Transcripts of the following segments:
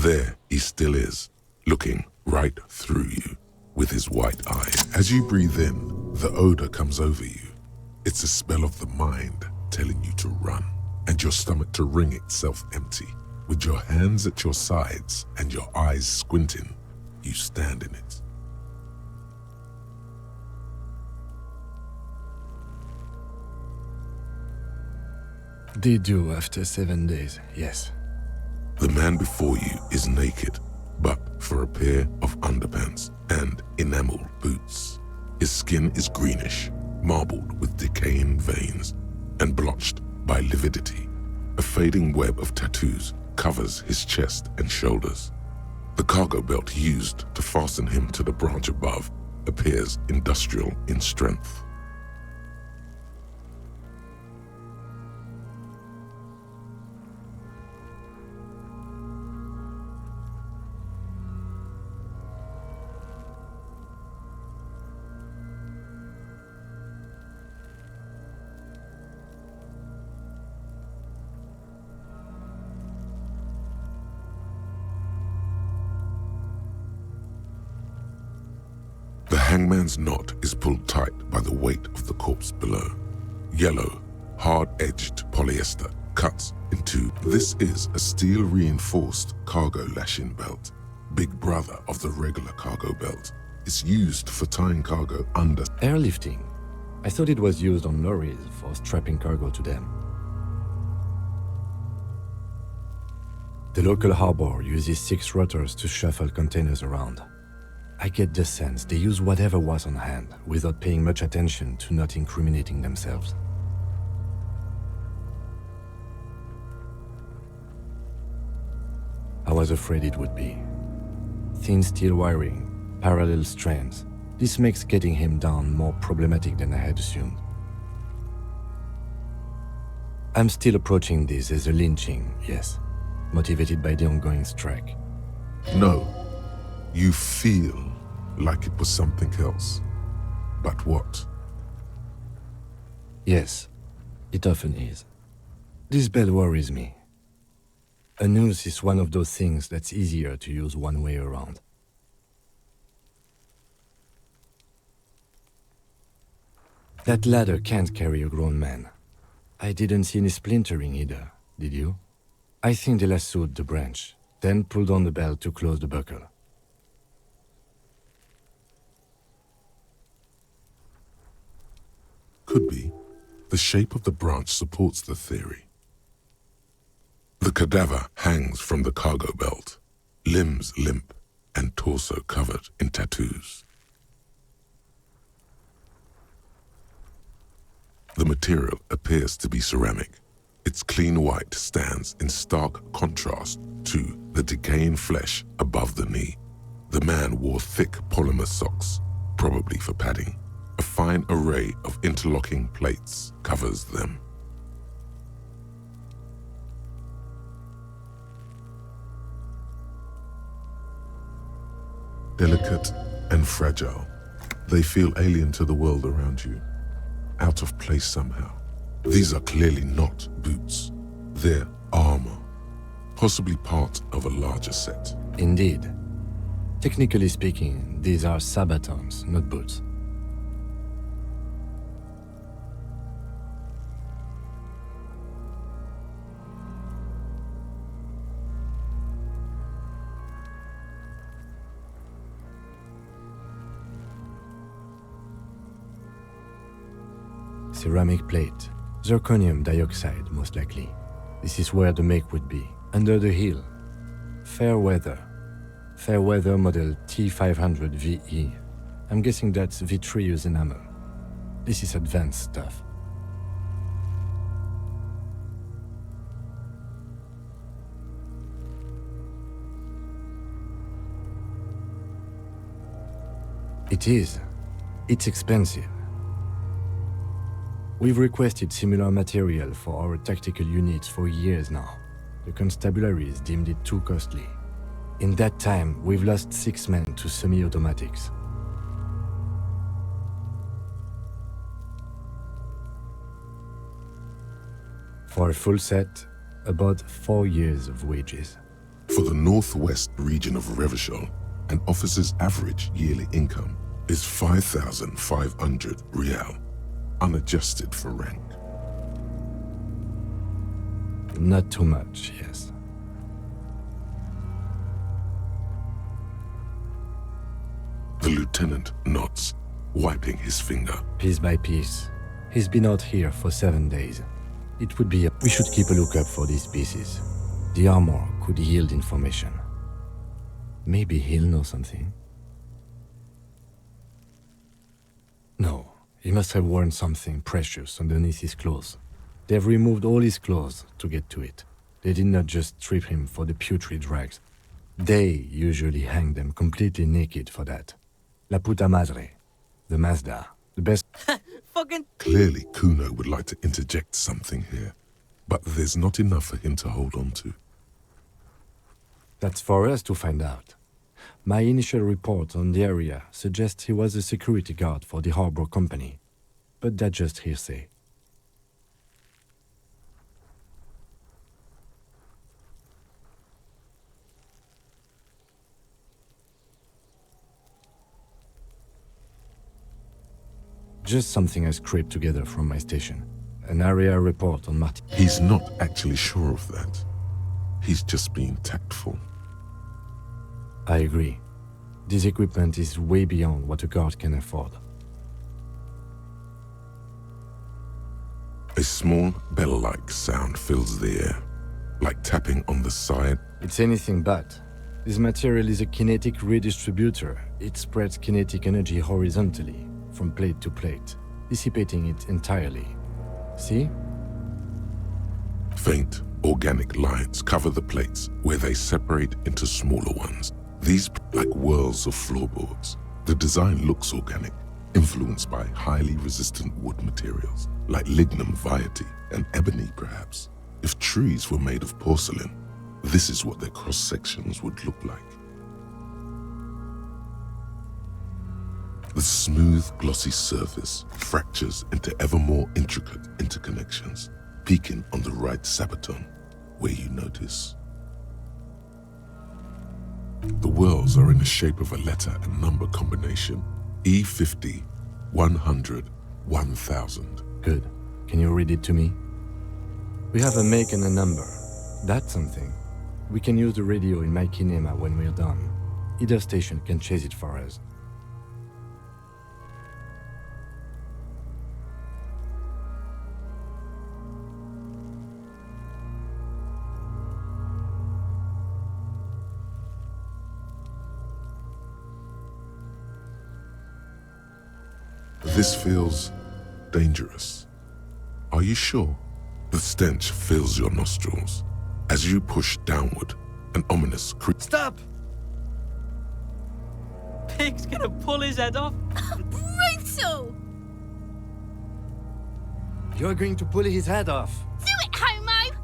There he still is, looking right through you with his white eyes. As you breathe in, the odor comes over you. It's a smell of the mind telling you to run, and your stomach to wring itself empty. With your hands at your sides and your eyes squinting, you stand in it. They do after 7 days, yes. The man before you is naked, but for a pair of underpants and enameled boots. His skin is greenish, marbled with decaying veins, and blotched by lividity. A fading web of tattoos covers his chest and shoulders. The cargo belt used to fasten him to the branch above appears industrial in strength. The hangman's knot is pulled tight by the weight of the corpse below. Yellow, hard-edged polyester cuts into. This is a steel-reinforced cargo lashing belt, big brother of the regular cargo belt. It's used for tying cargo under. Airlifting. I thought it was used on lorries for strapping cargo to them. The local harbor uses 6 rotors to shuffle containers around. I get the sense they use whatever was on hand without paying much attention to not incriminating themselves. I was afraid it would be. Thin steel wiring, parallel strands. This makes getting him down more problematic than I had assumed. I'm still approaching this as a lynching, yes, motivated by the ongoing strike. No, you feel like it was something else. But what? Yes, it often is. This bell worries me. A noose is one of those things that's easier to use one way around. That ladder can't carry a grown man. I didn't see any splintering either, did you? I think they lassoed the branch, then pulled on the belt to close the buckle. Could be. The shape of the branch supports the theory. The cadaver hangs from the cargo belt, limbs limp and torso covered in tattoos. The material appears to be ceramic. Its clean white stands in stark contrast to the decaying flesh above the knee. The man wore thick polymer socks, probably for padding. A fine array of interlocking plates covers them. Delicate and fragile, they feel alien to the world around you, out of place somehow. These are clearly not boots. They're armor, possibly part of a larger set. Indeed. Technically speaking, these are sabatons, not boots. Ceramic plate, zirconium dioxide most likely. This is where the make would be, under the heel. Fair weather model T500 VE. I'm guessing that's vitreous enamel. This is advanced stuff. It is. It's expensive. We've requested similar material for our tactical units for years now. The constabularies deemed it too costly. In that time, we've lost 6 men to semi-automatics. For a full set, about 4 years of wages. For the northwest region of Revachol, an officer's average yearly income is 5,500 rial, unadjusted for rank. Not too much, yes. The lieutenant nods, wiping his finger. Piece by piece. He's been out here for 7 days. It would be we should keep a lookout for these pieces. The armor could yield information. Maybe he'll know something. No, he must have worn something precious underneath his clothes. They've removed all his clothes to get to it. They did not just strip him for the putrid rags. They usually hang them completely naked for that. La puta madre. The Mazda. The best. Fucking. Clearly, Kuno would like to interject something here, but there's not enough for him to hold on to. That's for us to find out. My initial report on the area suggests he was a security guard for the harbor company, but that's just hearsay. Just something I scraped together from my station. An area report on Martin. He's not actually sure of that. He's just being tactful. I agree. This equipment is way beyond what a guard can afford. A small bell-like sound fills the air, like tapping on the side. It's anything but. This material is a kinetic redistributor. It spreads kinetic energy horizontally, from plate to plate, dissipating it entirely. See? Faint, organic lines cover the plates where they separate into smaller ones. These like whirls of floorboards. The design looks organic, influenced by highly resistant wood materials, like lignum vitae and ebony perhaps. If trees were made of porcelain, this is what their cross-sections would look like. The smooth, glossy surface fractures into ever more intricate interconnections, peaking on the right sabaton, where you notice. The whirls are in the shape of a letter and number combination, E50, 100, 1000. Good. Can you read it to me? We have a make and a number. That's something. We can use the radio in my kinema when we're done. Either station can chase it for us. This feels dangerous. Are you sure? The stench fills your nostrils. As you push downward, an ominous creep. Stop! Pig's gonna pull his head off. Brutal! You're going to pull his head off. Do it, homo!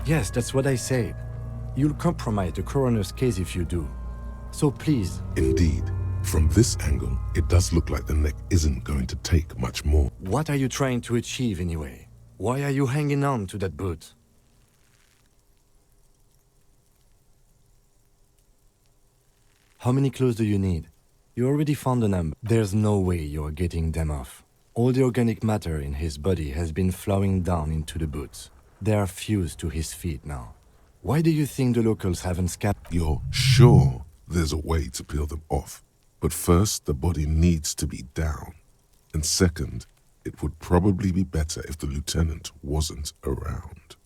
Yes, that's what I said. You'll compromise the coroner's case if you do. So please. Indeed, from this angle, it does look like the neck isn't going to take much more. What are you trying to achieve anyway? Why are you hanging on to that boot? How many clothes do you need? You already found a number. There's no way you're getting them off. All the organic matter in his body has been flowing down into the boots. They are fused to his feet now. Why do you think the locals haven't scattered? You're sure there's a way to peel them off? But first, the body needs to be down. And second, it would probably be better if the lieutenant wasn't around.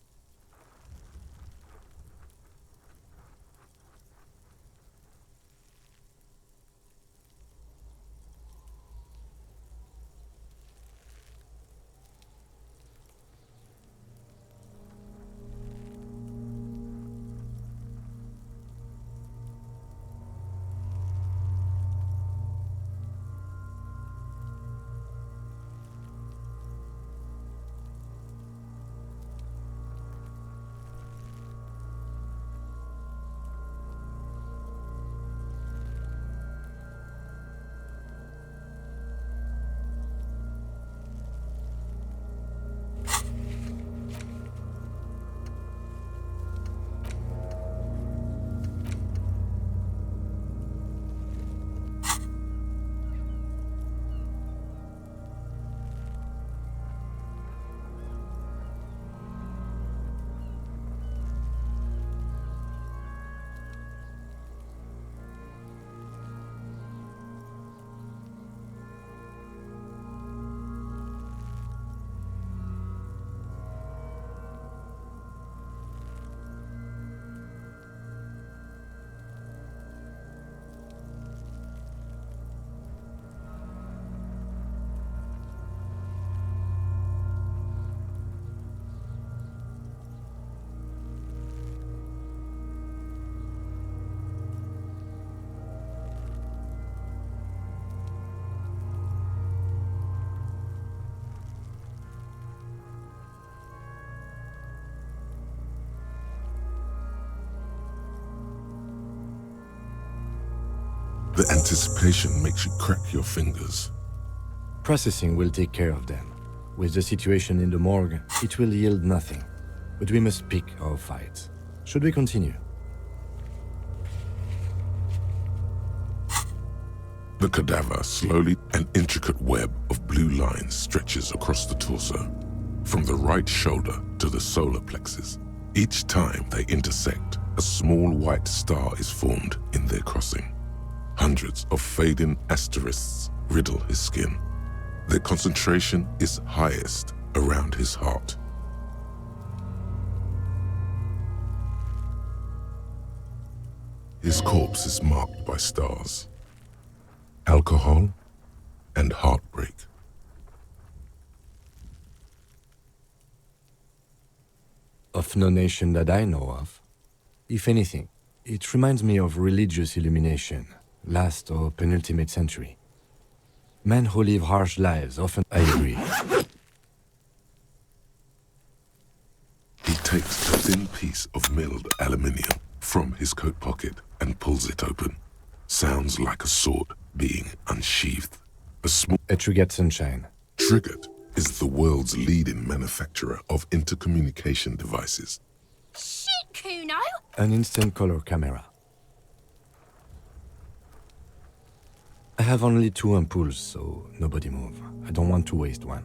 The anticipation makes you crack your fingers. Processing will take care of them. With the situation in the morgue, it will yield nothing. But we must pick our fights. Should we continue? The cadaver slowly, an intricate web of blue lines stretches across the torso, from the right shoulder to the solar plexus. Each time they intersect, a small white star is formed in their crossing. Hundreds of fading asterisks riddle his skin. Their concentration is highest around his heart. His corpse is marked by stars, alcohol, and heartbreak. Of no nation that I know of. If anything, it reminds me of religious illumination, last or penultimate century. Men who live harsh lives often... I agree. He takes a thin piece of milled aluminium from his coat pocket and pulls it open. Sounds like a sword being unsheathed. A small... Etrugat Sunshine. Triggered is the world's leading manufacturer of intercommunication devices. Shit, Kuno! An instant color camera. I have only 2 ampoules, so nobody move. I don't want to waste one.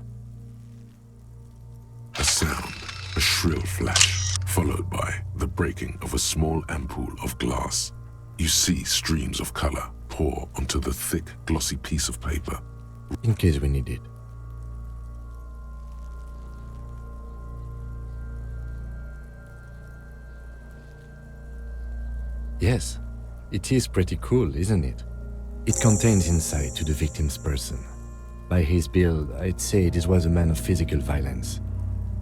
A sound, a shrill flash, followed by the breaking of a small ampoule of glass. You see streams of color pour onto the thick, glossy piece of paper. In case we need it. Yes, it is pretty cool, isn't it? It contains insight to the victim's person. By his build, I'd say this was a man of physical violence.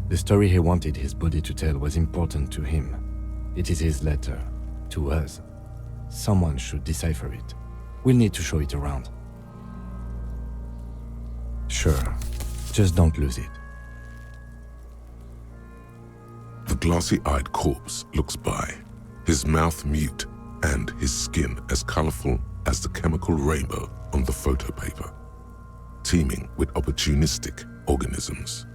The story he wanted his body to tell was important to him. It is his letter, to us. Someone should decipher it. We'll need to show it around. Sure, just don't lose it. The glossy-eyed corpse looks by, his mouth mute and his skin as colorful as the chemical rainbow on the photo paper, teeming with opportunistic organisms.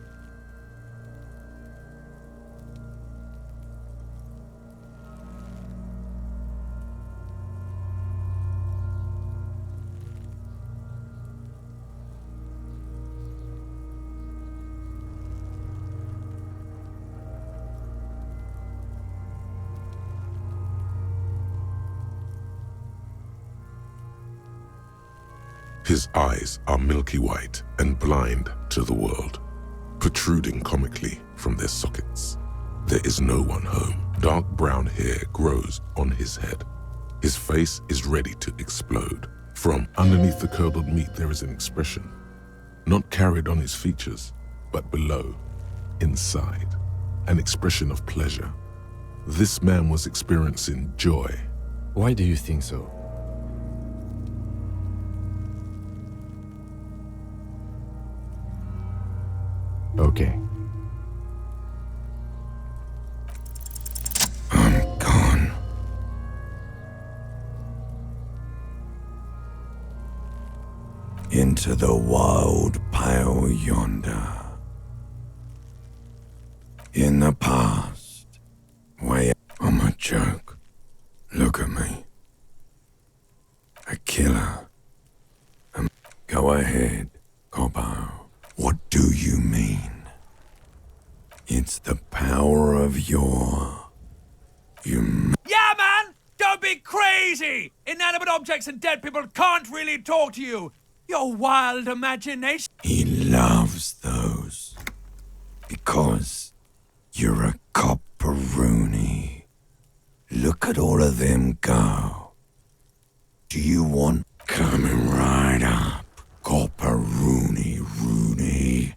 His eyes are milky white and blind to the world, protruding comically from their sockets. There is no one home. Dark brown hair grows on his head. His face is ready to explode. From underneath the curdled meat there is an expression, not carried on his features, but below, inside, an expression of pleasure. This man was experiencing joy. Why do you think so? Okay. I'm gone. Into the wild pale yonder. In the past, way I'm a joke. Look at me. A killer. Go ahead, Cobbo. What do you mean? It's the power of your... Yeah, man! Don't be crazy! Inanimate objects and dead people can't really talk to you. Your wild imagination... He loves those. Because you're a copperoonie. Look at all of them go. Do you want... Coming right up, copperoonie, Rooney.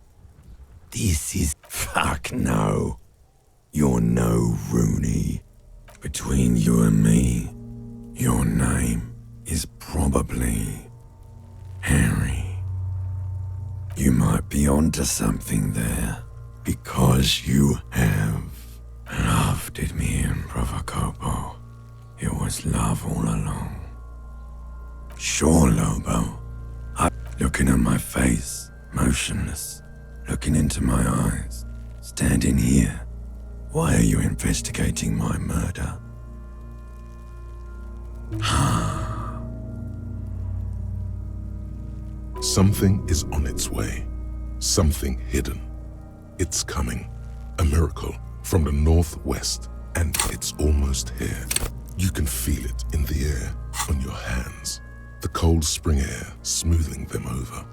This is... Fuck no. You're no Rooney. Between you and me, your name is probably Harry. You might be onto something there, because you have loved it, me and Provocopo. It was love all along. Sure, Lobo. Looking at my face, motionless, looking into my eyes, standing here. Why are you investigating my murder? Something is on its way. Something hidden. It's coming. A miracle from the northwest, and it's almost here. You can feel it in the air, on your hands. The cold spring air smoothing them over.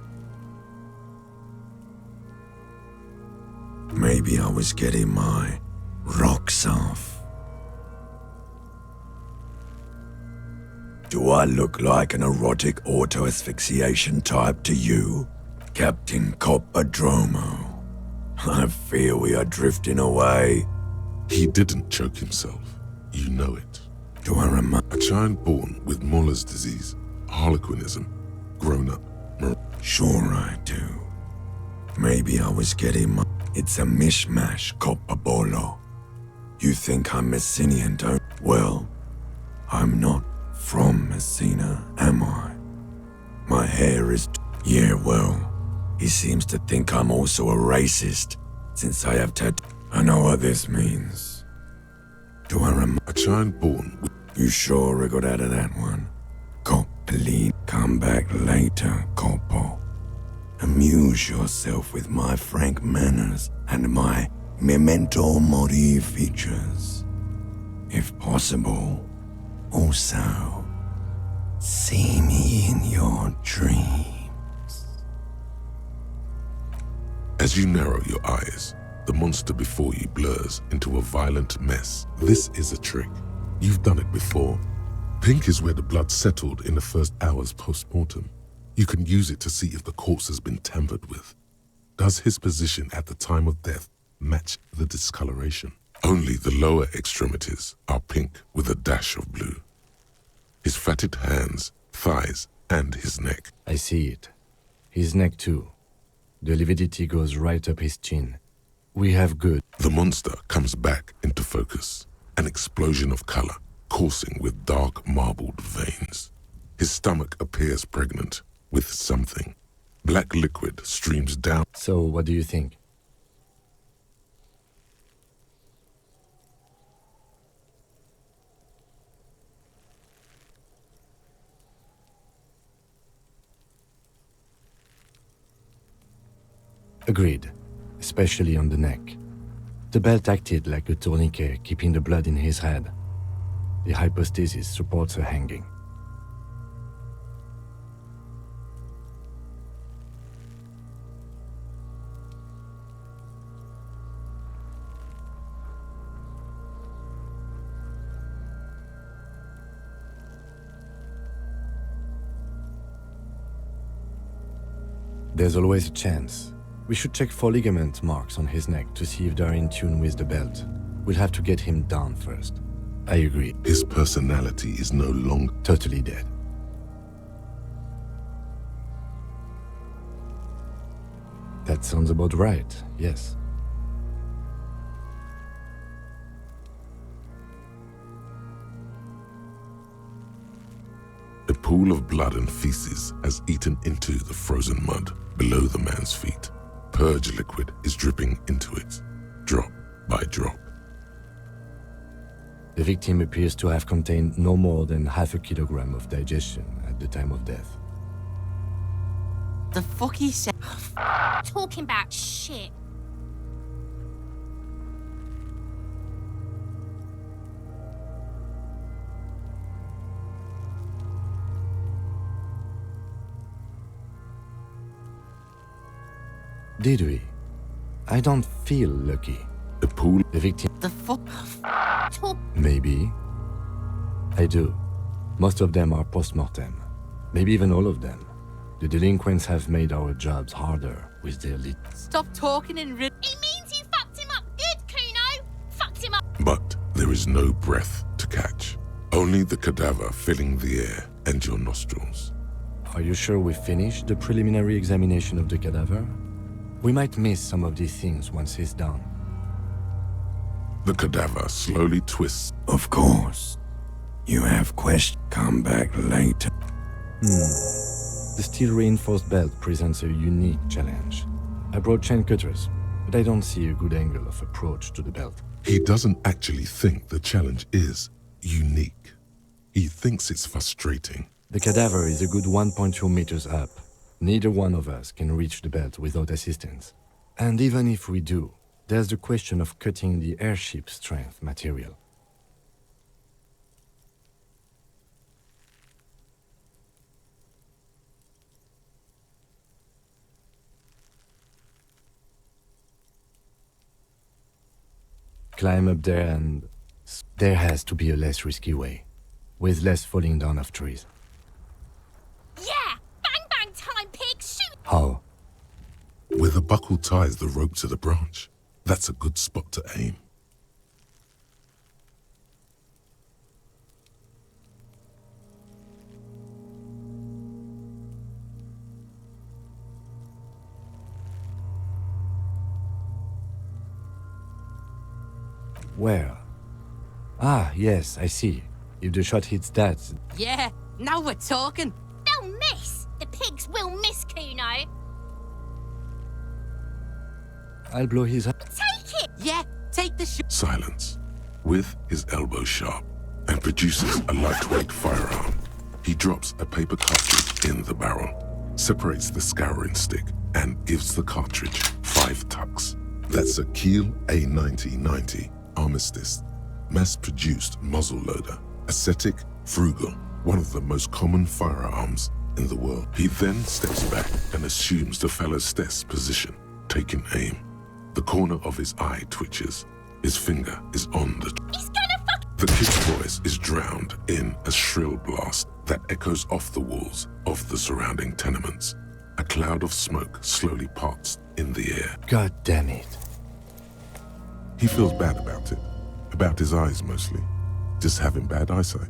Maybe I was getting my rocks off. Do I look like an erotic auto-asphyxiation type to you, Captain Coppadromo? I fear we are drifting away. He didn't choke himself. You know it. Do I remember? A child born with Muller's disease, Harlequinism, grown up. Sure I do. Maybe I was getting my... It's a mishmash, Coppabolo. You think I'm Messinian, don't... Well, I'm not from Messina, am I? My hair is... Yeah, well, he seems to think I'm also a racist, since I have I know what this means. Do I remember? A child born with... You sure I got out of that one? Coppeline, come back later, Coppo. Amuse yourself with my frank manners and my memento mori features. If possible, also, see me in your dreams. As you narrow your eyes, the monster before you blurs into a violent mess. This is a trick. You've done it before. Pink is where the blood settled in the first hours post-mortem. You can use it to see if the corpse has been tampered with. Does his position at the time of death match the discoloration? Only the lower extremities are pink with a dash of blue. His fatted hands, thighs, and his neck. I see it. His neck too. The lividity goes right up his chin. We have good. The monster comes back into focus. An explosion of color, coursing with dark marbled veins. His stomach appears pregnant with something. Black liquid streams down. So, what do you think? Agreed, especially on the neck. The belt acted like a tourniquet, keeping the blood in his head. The hypostasis supports a hanging. There's always a chance. We should check for ligament marks on his neck to see if they're in tune with the belt. We'll have to get him down first. I agree. His personality is no longer Totally dead. That sounds about right, yes. A pool of blood and feces has eaten into the frozen mud below the man's feet. Purge liquid is dripping into it, drop by drop. The victim appears to have contained no more than half a kilogram of digestion at the time of death. The fuck he said? Talking about shit. Did we? I don't feel lucky. A pool. The victim... The fuck? Talk. Maybe. I do. Most of them are post-mortem. Maybe even all of them. The delinquents have made our jobs harder with their Stop talking in It means you fucked him up good, Kuno. Fucked him up. But there is no breath to catch. Only the cadaver filling the air and your nostrils. Are you sure we finished the preliminary examination of the cadaver? We might miss some of these things once he's done. The cadaver slowly twists. Of course. You have questions. Come back later. The steel-reinforced belt presents a unique challenge. I brought chain cutters, but I don't see a good angle of approach to the belt. He doesn't actually think the challenge is unique. He thinks it's frustrating. The cadaver is a good 1.2 meters up. Neither one of us can reach the belt without assistance. And even if we do, there's the question of cutting the airship strength material. Climb up there and... There has to be a less risky way, with less falling down of trees. Yeah! Bang bang time, pig! Shoot! How? Where the buckle ties the rope to the branch, that's a good spot to aim. Where? Ah, yes, I see. If the shot hits that... Yeah, now we're talking. They'll miss! The pigs will miss, Kuno! I'll blow his... Take it! Yeah, take the shot. Silence, with his elbow sharp, and produces a lightweight firearm. He drops a paper cartridge in the barrel, separates the scouring stick, and gives the cartridge 5 tucks. That's a Kiel A9090 Armistice, mass-produced muzzle-loader, ascetic, frugal, one of the most common firearms in the world. He then steps back and assumes the fellow's desk position, taking aim. The corner of his eye twitches. His finger is on the... He's gonna fuck... The kid's voice is drowned in a shrill blast that echoes off the walls of the surrounding tenements. A cloud of smoke slowly parts in the air. God damn it. He feels bad about it. About his eyes mostly. Just having bad eyesight.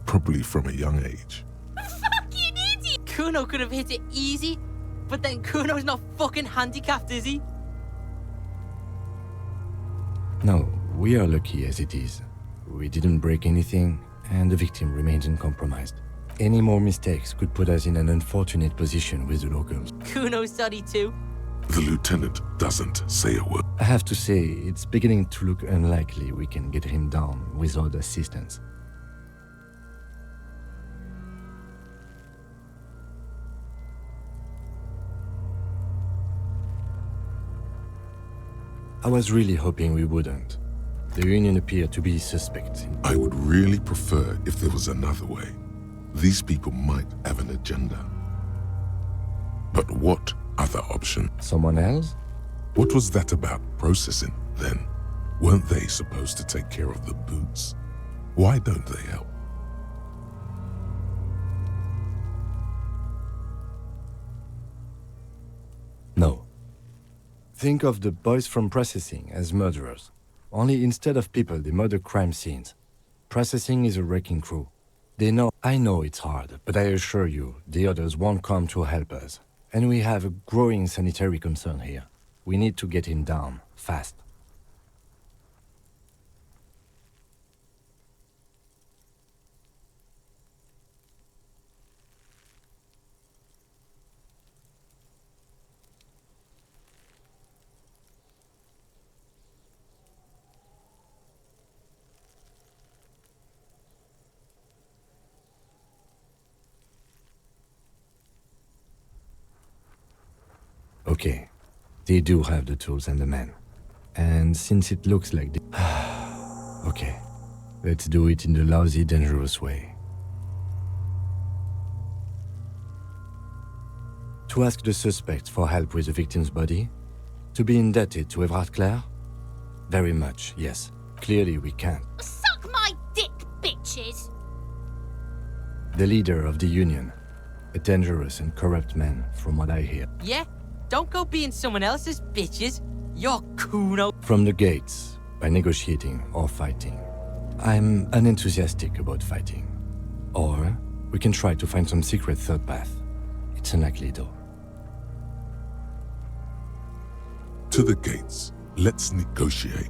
Probably from a young age. Fucking idiot! Kuno could have hit it easy, but then Kuno's not fucking handicapped, is he? No, we are lucky as it is. We didn't break anything, and the victim remains uncompromised. Any more mistakes could put us in an unfortunate position with the locals. Kuno's sorry too. The lieutenant doesn't say a word. I have to say, it's beginning to look unlikely we can get him down without assistance. I was really hoping we wouldn't. The Union appeared to be suspect. I would really prefer if there was another way. These people might have an agenda. But what other option? Someone else? What was that about processing, then? Weren't they supposed to take care of the boots? Why don't they help? No. Think of the boys from processing as murderers. Only instead of people, they murder crime scenes. Processing is a wrecking crew. They know... I know it's hard, but I assure you, the others won't come to help us. And we have a growing sanitary concern here. We need to get him down, fast. Okay, they do have the tools and the men. And since it looks like they... Okay, let's do it in the lousy, dangerous way. To ask the suspect for help with the victim's body? To be indebted to Everard Clare? Very much, yes. Clearly we can't. Suck my dick, bitches! The leader of the Union. A dangerous and corrupt man, from what I hear. Yeah, don't go being someone else's bitches. You're Kuno. From the gates, by negotiating or fighting. I'm unenthusiastic about fighting. Or we can try to find some secret third path. It's unlikely though. To the gates. Let's negotiate.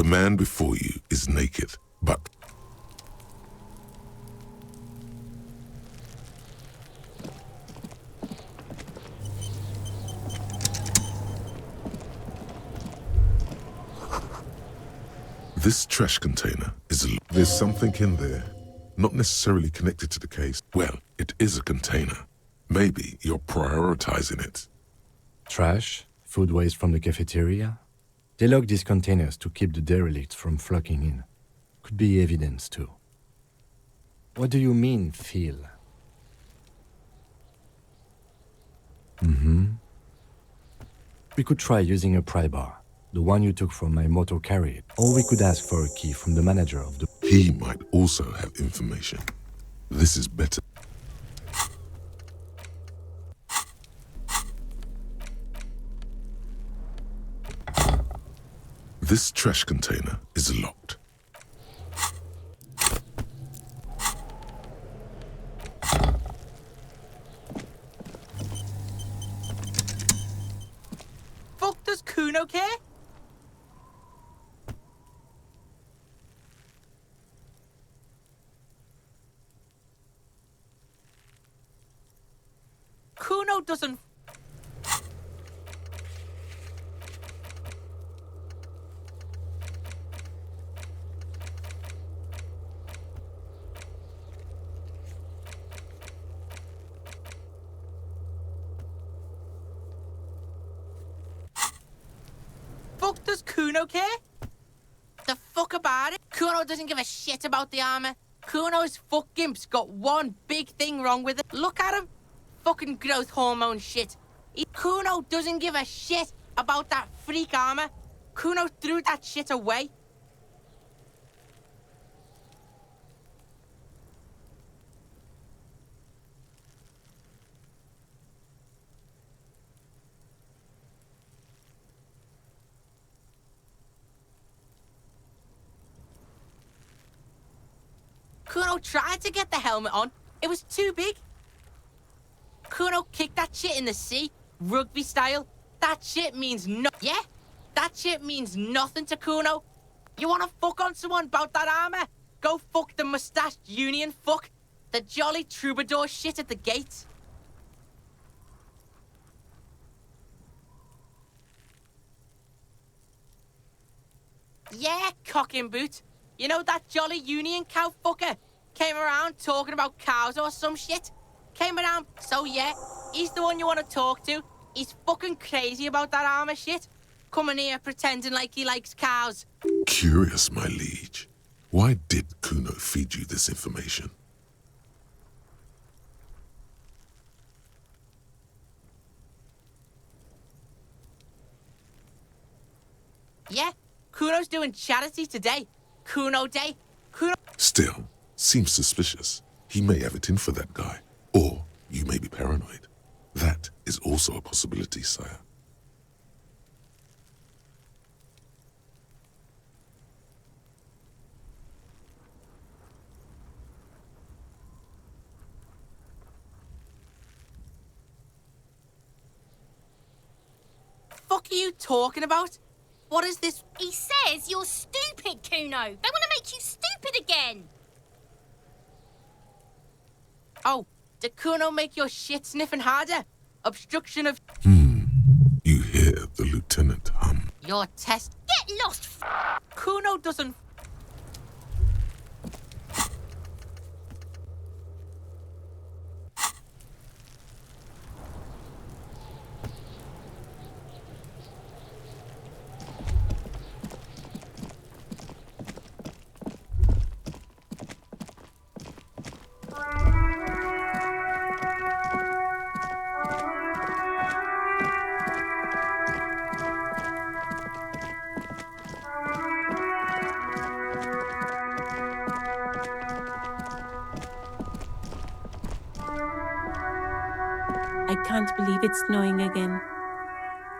man before you is naked, but this trash container is there's something in there, not necessarily connected to the case. Well, it is a container. Maybe you're prioritizing it. Trash? Food waste from the cafeteria? They lock these containers to keep the derelicts from flocking in. Could be evidence too. What do you mean, feel? We could try using a pry bar, the one you took from my motor carrier, or we could ask for a key from the manager of the... He might also have information. This is better. This trash container is locked. Fuck does Kuno care? Kuno doesn't... Fuck does Kuno care? The fuck about it? Kuno doesn't give a shit about the armor. Kuno's fucking's got one big thing wrong with it. Look at him. Fucking growth hormone shit. Kuno doesn't give a shit about that freak armor. Kuno threw that shit away. Kuno tried to get the helmet on. It was too big. Kuno kicked that shit in the sea, rugby style. That shit means yeah? That shit means nothing to Kuno. You wanna fuck on someone about that armor? Go fuck the mustached union fuck. The jolly troubadour shit at the gates. Yeah, cocking boot. You know that jolly union cow fucker? Came around talking about cows or some shit? Came around, so yeah, he's the one you want to talk to. He's fucking crazy about that armor shit. Coming here pretending like he likes cows. Curious, my liege. Why did Kuno feed you this information? Yeah, Kuno's doing charity today. Kuno Day. Kuno... Still, seems suspicious. He may have it in for that guy. Or you may be paranoid. That is also a possibility, sire. Fuck are you talking about? What is this? He says you're stupid, Kuno. They want to make you stupid again. Oh, did Kuno make your shit sniffing harder? Obstruction of... You hear the lieutenant hum. Your test... Get lost, Kuno doesn't... I can't believe it's snowing again.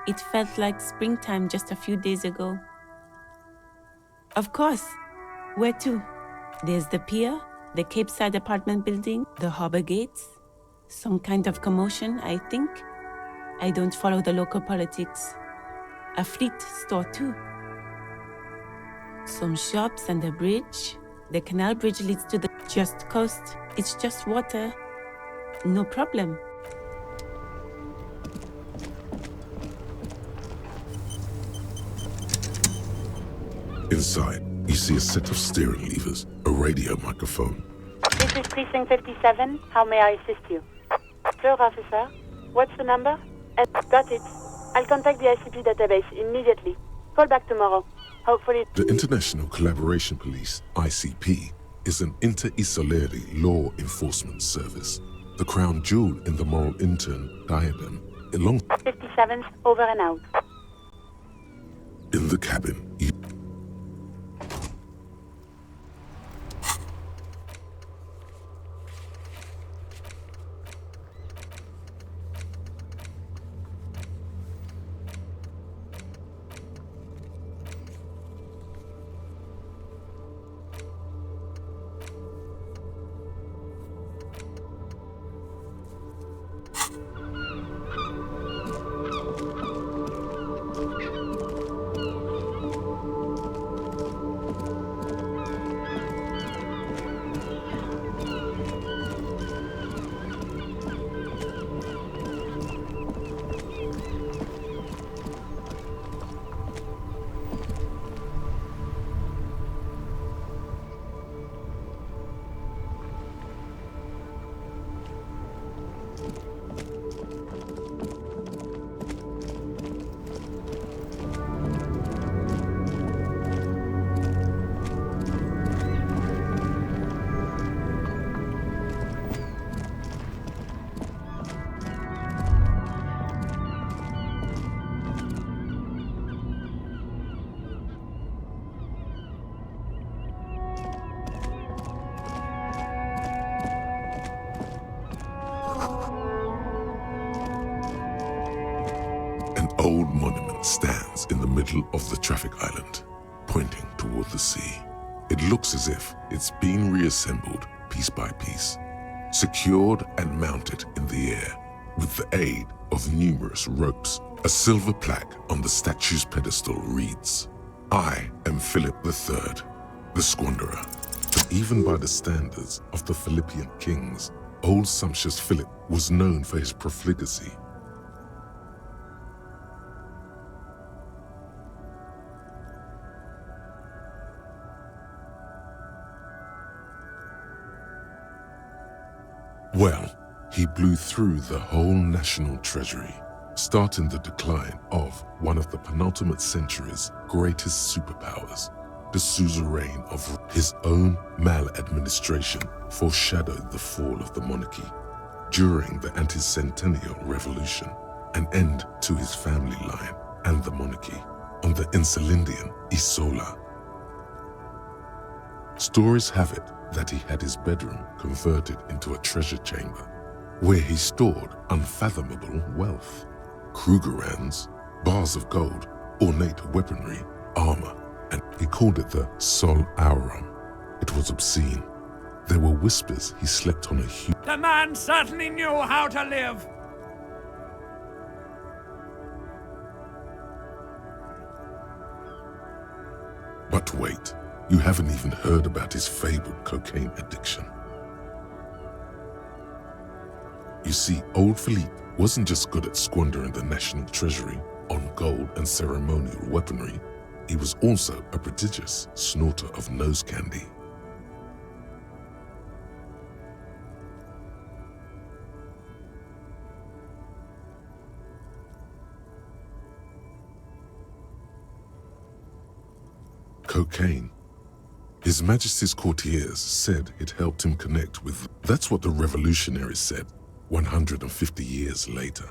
It felt like springtime just a few days ago. Of course. Where to? There's the pier, the Cape Side apartment building, the harbor gates. Some kind of commotion, I think. I don't follow the local politics. A fleet store too. Some shops and a bridge. The canal bridge leads to the just coast. It's just water. No problem. Inside, you see a set of steering levers, a radio microphone. This is Precinct 57. How may I assist you? Sir, officer. What's the number? Got it. I'll contact the ICP database immediately. Call back tomorrow. Hopefully... The International Collaboration Police, ICP, is an inter-Isoleri law enforcement service. The crown jewel in the moral intern diadem, along... 57th, over and out. In the cabin, you... old monument stands in the middle of the traffic island, pointing toward the sea. It looks as if it's been reassembled piece by piece, secured and mounted in the air with the aid of numerous ropes. A silver plaque on the statue's pedestal reads, "I am Philip III, the Squanderer." But even by the standards of the Philippian kings, old sumptuous Philip was known for his profligacy. Well, he blew through the whole national treasury, starting the decline of one of the penultimate century's greatest superpowers. The suzerain of his own maladministration foreshadowed the fall of the monarchy. During the anti-centennial revolution, an end to his family line and the monarchy on the Insulindian Isola. Stories have it that he had his bedroom converted into a treasure chamber, where he stored unfathomable wealth. Krugerrands, bars of gold, ornate weaponry, armor, and he called it the Sol Aurum. It was obscene. There were whispers he slept on a huge... The man certainly knew how to live. But wait, you haven't even heard about his fabled cocaine addiction. You see, old Philippe wasn't just good at squandering the national treasury on gold and ceremonial weaponry, he was also a prodigious snorter of nose candy. Cocaine. His Majesty's courtiers said it helped him connect with... That's what the revolutionaries said 150 years later,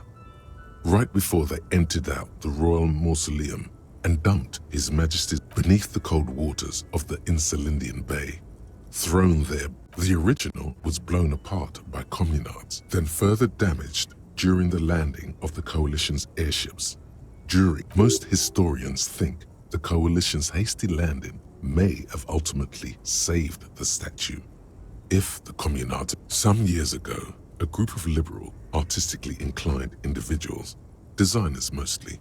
right before they emptied out the royal mausoleum and dumped His Majesty beneath the cold waters of the Insulindian Bay. Thrown there, the original was blown apart by communards, then further damaged during the landing of the coalition's airships. Most historians think the coalition's hasty landing may have ultimately saved the statue. If the communards... Some years ago, a group of liberal, artistically inclined individuals, designers mostly,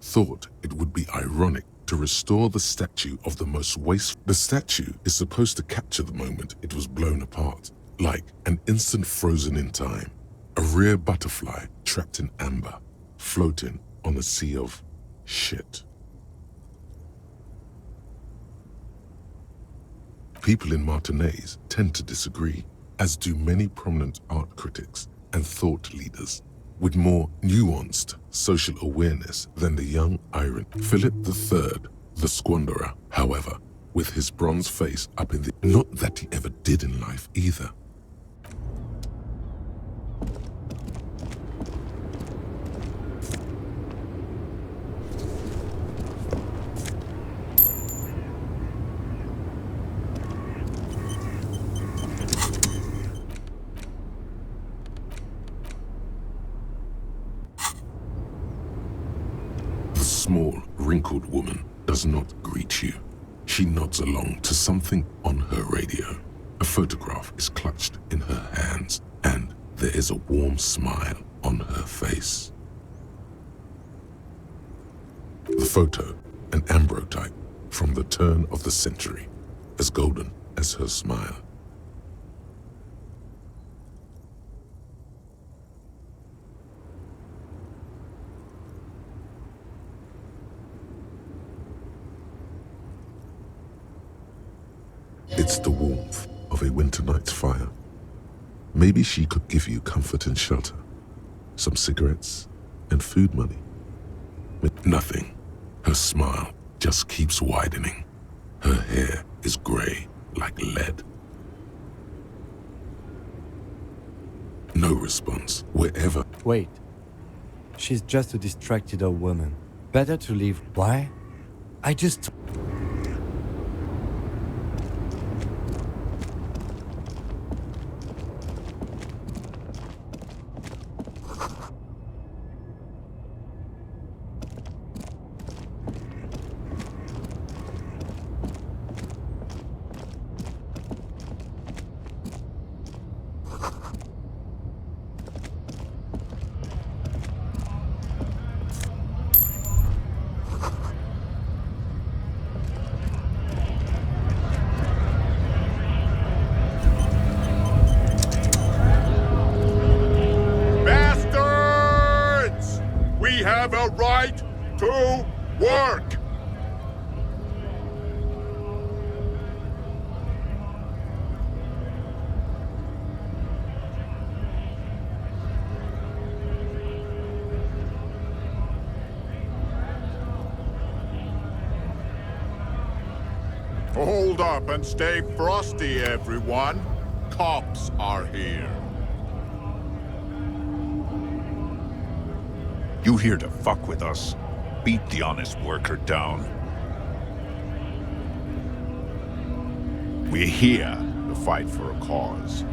thought it would be ironic to to restore the statue of the most wasteful. The statue is supposed to capture the moment it was blown apart, like an instant frozen in time, a rare butterfly trapped in amber, floating on a sea of shit. People in Martinaise tend to disagree, as do many prominent art critics and thought leaders with more nuanced social awareness than the young Iron Philip III, the Squanderer, however, with his bronze face up in the... Not that he ever did in life either. The small, wrinkled woman does not greet you. She nods along to something on her radio. A photograph is clutched in her hands, and there is a warm smile on her face. The photo, an ambrotype from the turn of the century, as golden as her smile. It's the warmth of a winter night's fire. Maybe she could give you comfort and shelter, some cigarettes and food money. With nothing, her smile just keeps widening. Her hair is gray like lead. No response wherever. Wait. She's just a distracted old woman. Better to leave. Why? I just... Bastards! We have a right to work! Hold up and stay frosty, everyone. Cops are here. You here to fuck with us? Beat the honest worker down. We're here to fight for a cause.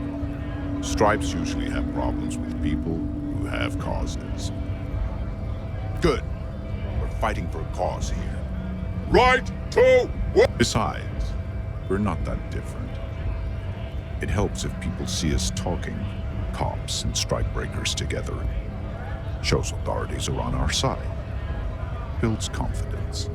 Stripes usually have problems with people who have causes. Good. We're fighting for a cause here. Right to work! Besides, we're not that different. It helps if people see us talking, cops and strike breakers together. Shows authorities are on our side. Builds confidence.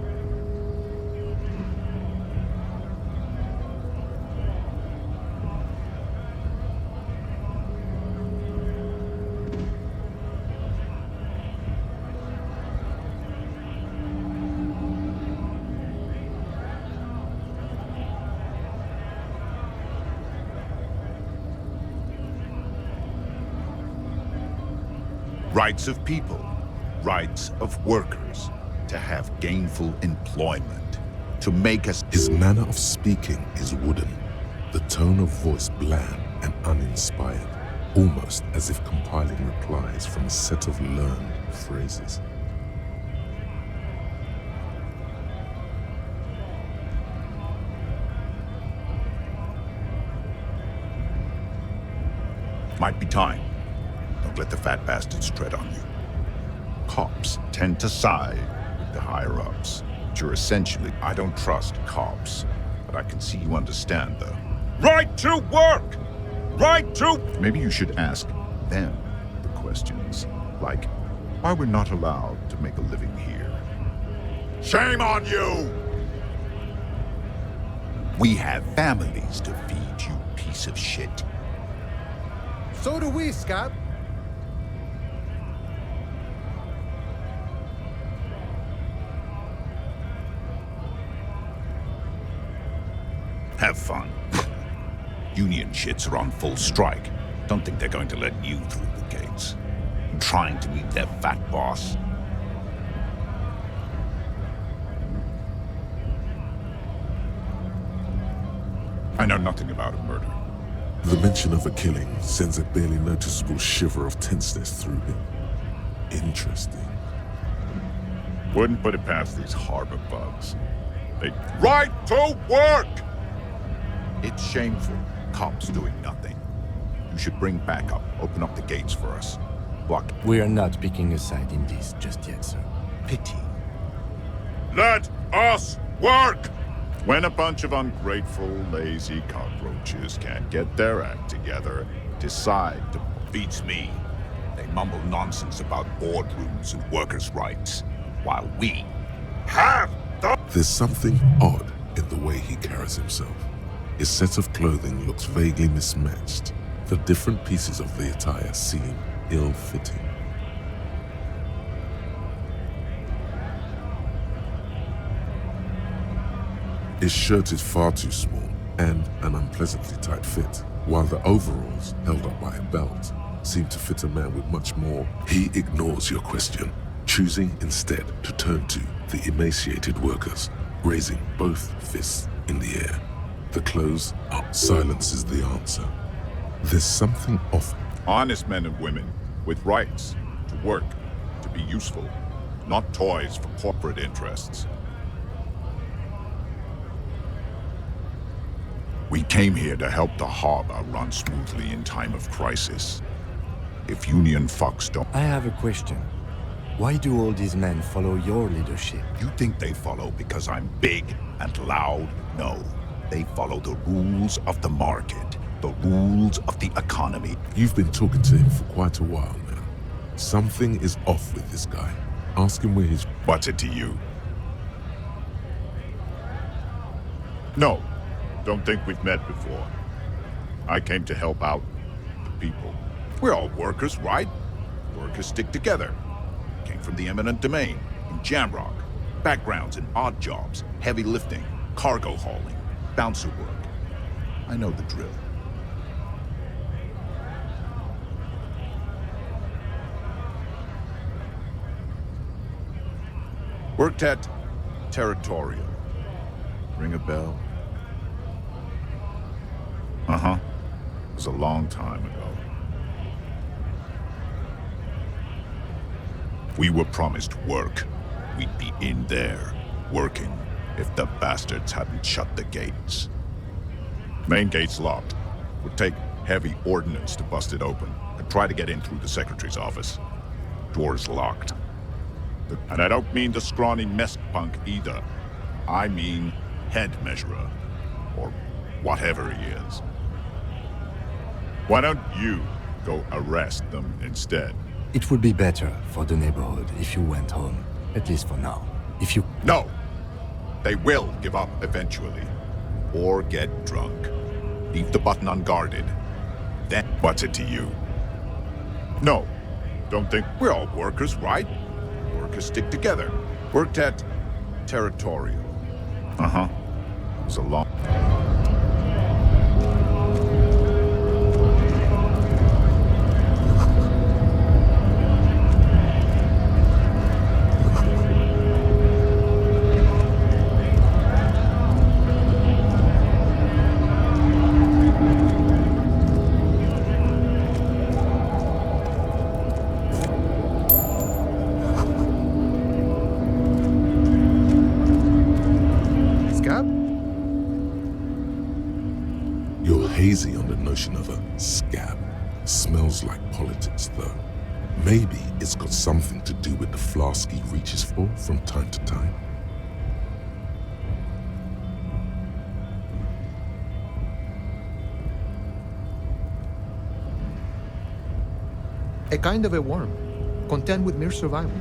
Rights of people, rights of workers, to have gainful employment, to make us... His manner of speaking is wooden, the tone of voice bland and uninspired, almost as if compiling replies from a set of learned phrases. Might be time. Don't let the fat bastards tread on you. Cops tend to side with the higher-ups. But you're essentially... I don't trust cops, but I can see you understand the... Right to work! Right to... Maybe you should ask them the questions, like why we're not allowed to make a living here. Shame on you! We have families to feed, you piece of shit. So do we, Scab. Have fun. Union shits are on full strike. Don't think they're going to let you through the gates. I'm trying to meet their fat boss. I know nothing about a murder. The mention of a killing sends a barely noticeable shiver of tenseness through him. Interesting. Wouldn't put it past these harbor bugs. They... Right to work! It's shameful. Cops doing nothing. You should bring backup. Open up the gates for us. Block. We are not picking a side in this just yet, sir. Pity. Let us work! When a bunch of ungrateful, lazy cockroaches can't get their act together, decide to... Beats me. They mumble nonsense about boardrooms and workers' rights, while we Have the... There's something odd in the way he carries himself. His set of clothing looks vaguely mismatched. The different pieces of the attire seem ill-fitting. His shirt is far too small and an unpleasantly tight fit, while the overalls, held up by a belt, seem to fit a man with much more. He ignores your question, choosing instead to turn to the emaciated workers, raising both fists in the air. The clothes up. Silence is the answer. There's something off. honest men and women with rights to work, to be useful, not toys for corporate interests. We came here to help the harbor run smoothly in time of crisis. If Union fucks don't... I have a question. Why do all these men follow your leadership? You think they follow because I'm big and loud? No. They follow the rules of the market, the rules of the economy. You've been talking to him for quite a while now. Something is off with this guy. Ask him where his... What's it to you? No. Don't think we've met before. I came to help out the people. We're all workers, right? Workers stick together. Came from the eminent domain, in Jamrock. Backgrounds in odd jobs, heavy lifting, cargo hauling, bouncer work. I know the drill. Worked at Territorial. Ring a bell? Uh-huh. It was a long time ago. We were promised work. We'd be in there, working, if the bastards hadn't shut the gates. Main gate's locked. Would take heavy ordnance to bust it open. Could try to get in through the secretary's office. Door's locked. And I don't mean the scrawny mess punk either. I mean head measurer, or whatever he is. Why don't you go arrest them instead? It would be better for the neighborhood if you went home, at least for now. If you... No! They will give up eventually. Or get drunk. Leave the button unguarded. Then what's it to you? No. Don't think we're all workers, right? Workers stick together. Worked at Territorial. Uh-huh. It was a long... You're hazy on the notion of a scab. Smells like politics, though. Maybe it's got something to do with the flask he reaches for from time to time. A kind of a worm, content with mere survival.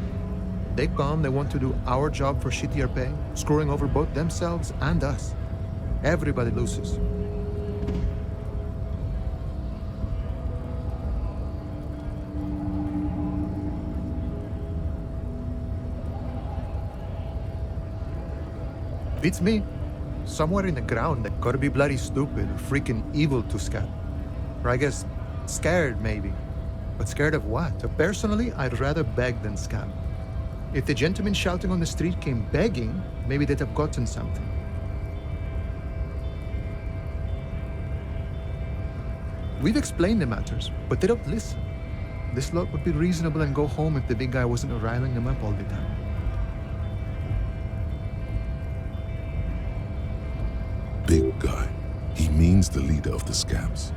They come, they want to do our job for shittier pay, screwing over both themselves and us. Everybody loses. Beats me. Somewhere in the ground, they gotta be bloody stupid or freaking evil to scat. Or I guess scared, maybe. But scared of what? Personally, I'd rather beg than scam. If the gentleman shouting on the street came begging, maybe they'd have gotten something. We've explained the matters, but they don't listen. This lot would be reasonable and go home if the big guy wasn't riling them up all the time. Big guy. He means the leader of the scabs.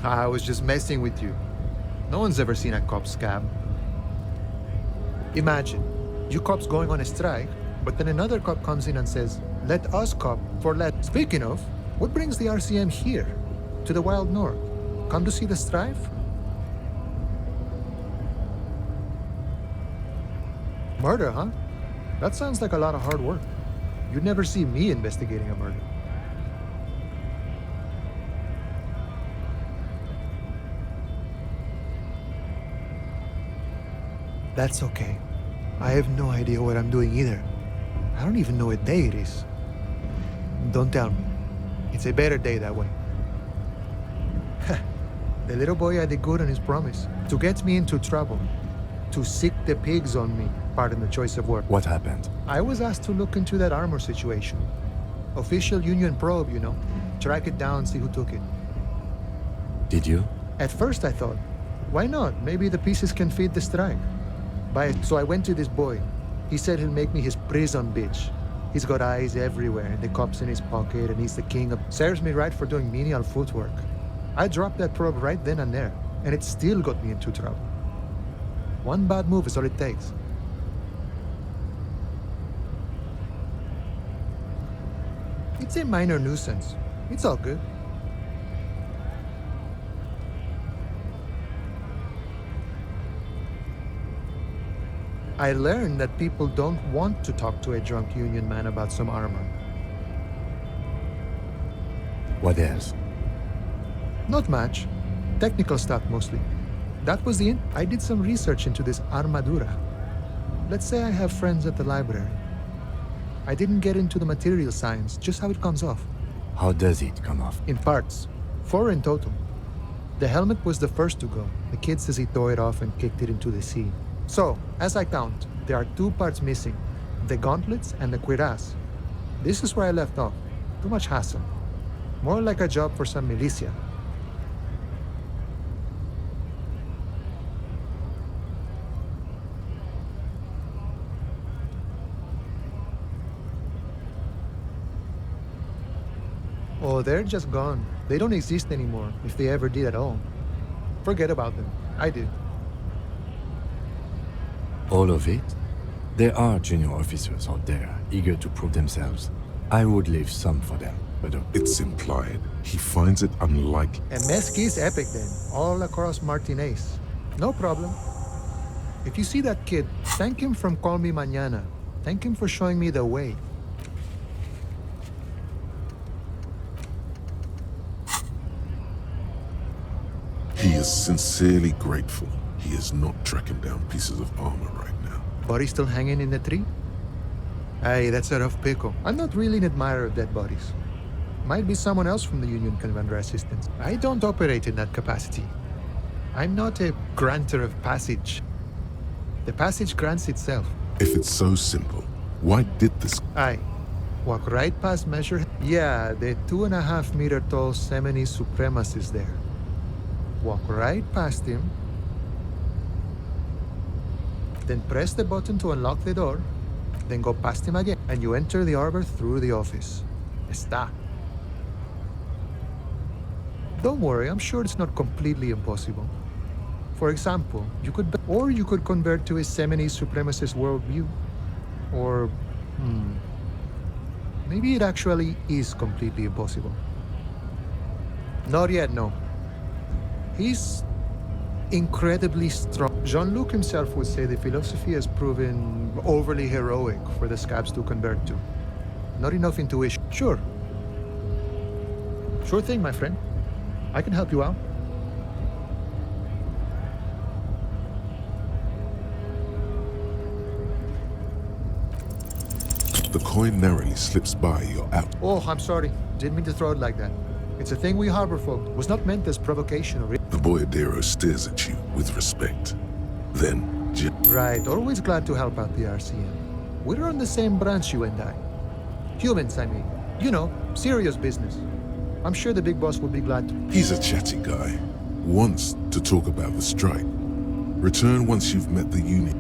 I was just messing with you. No one's ever seen a cop scab. Imagine, you cops going on a strike, but then another cop comes in and says, let us cop for let. Speaking of, what brings the RCM here? To the wild north? Come to see the strife? Murder, huh? That sounds like a lot of hard work. You'd never see me investigating a murder. That's okay. I have no idea what I'm doing either. I don't even know what day it is. Don't tell me. It's a better day that way. The little boy had a good on his promise. To get me into trouble. To sick the pigs on me. Pardon the choice of word. What happened? I was asked to look into that armor situation. Official union probe, you know. Track it down, see who took it. Did you? At first I thought, why not? Maybe the pieces can feed the strike. So I went to this boy. He said he'll make me his prison bitch. He's got eyes everywhere, and the cops in his pocket, and he's the king of... Serves me right for doing menial footwork. I dropped that probe right then and there, and it still got me into trouble. One bad move is all it takes. It's a minor nuisance. It's all good. I learned that people don't want to talk to a drunk union man about some armor. What else? Not much. Technical stuff mostly. That was the end. I did some research into this armadura. Let's say I have friends at the library. I didn't get into the material science, just how it comes off. How does it come off? In parts. 4 in total. The helmet was the first to go. The kid says he tore it off and kicked it into the sea. So, as I count, there are 2 parts missing. The gauntlets and the cuirass. This is where I left off. Too much hassle. More like a job for some militia. Oh, they're just gone. They don't exist anymore, if they ever did at all. Forget about them. I did. All of it? There are junior officers out there, eager to prove themselves. I would leave some for them, but... It's implied. He finds it unlikely. And Mesqui's epic then, all across Martinez. No problem. If you see that kid, thank him from Call Me Mañana. Thank him for showing me the way. He is sincerely grateful he is not tracking down pieces of armor right now. Body still hanging in the tree? Hey, that's a rough pickle. I'm not really an admirer of dead bodies. Might be someone else from the Union can render assistance. I don't operate in that capacity. I'm not a granter of passage. The passage grants itself. If it's so simple, why did this... Aye. Walk right past measure... Yeah, the 2.5 meter tall Semini supremacist there. Walk right past him. Then press the button to unlock the door. Then go past him again. And you enter the arbor through the office. Está. Don't worry, I'm sure it's not completely impossible. For example, you could convert to a Semini supremacist worldview. Or, maybe it actually is completely impossible. Not yet, no. He's incredibly strong. Jean-Luc himself would say the philosophy has proven overly heroic for the scabs to convert to. Not enough intuition. Sure. Sure thing, my friend. I can help you out. The coin narrowly slips by your out. Oh, I'm sorry. Didn't mean to throw it like that. It's a thing we harbor folk. Was not meant as provocation or... The boyardero stares at you with respect. Then, Right, always glad to help out the RCM. We're on the same branch, you and I. Humans, I mean. You know, serious business. I'm sure the big boss will be glad to... He's a chatty guy. Wants to talk about the strike. Return once you've met the union.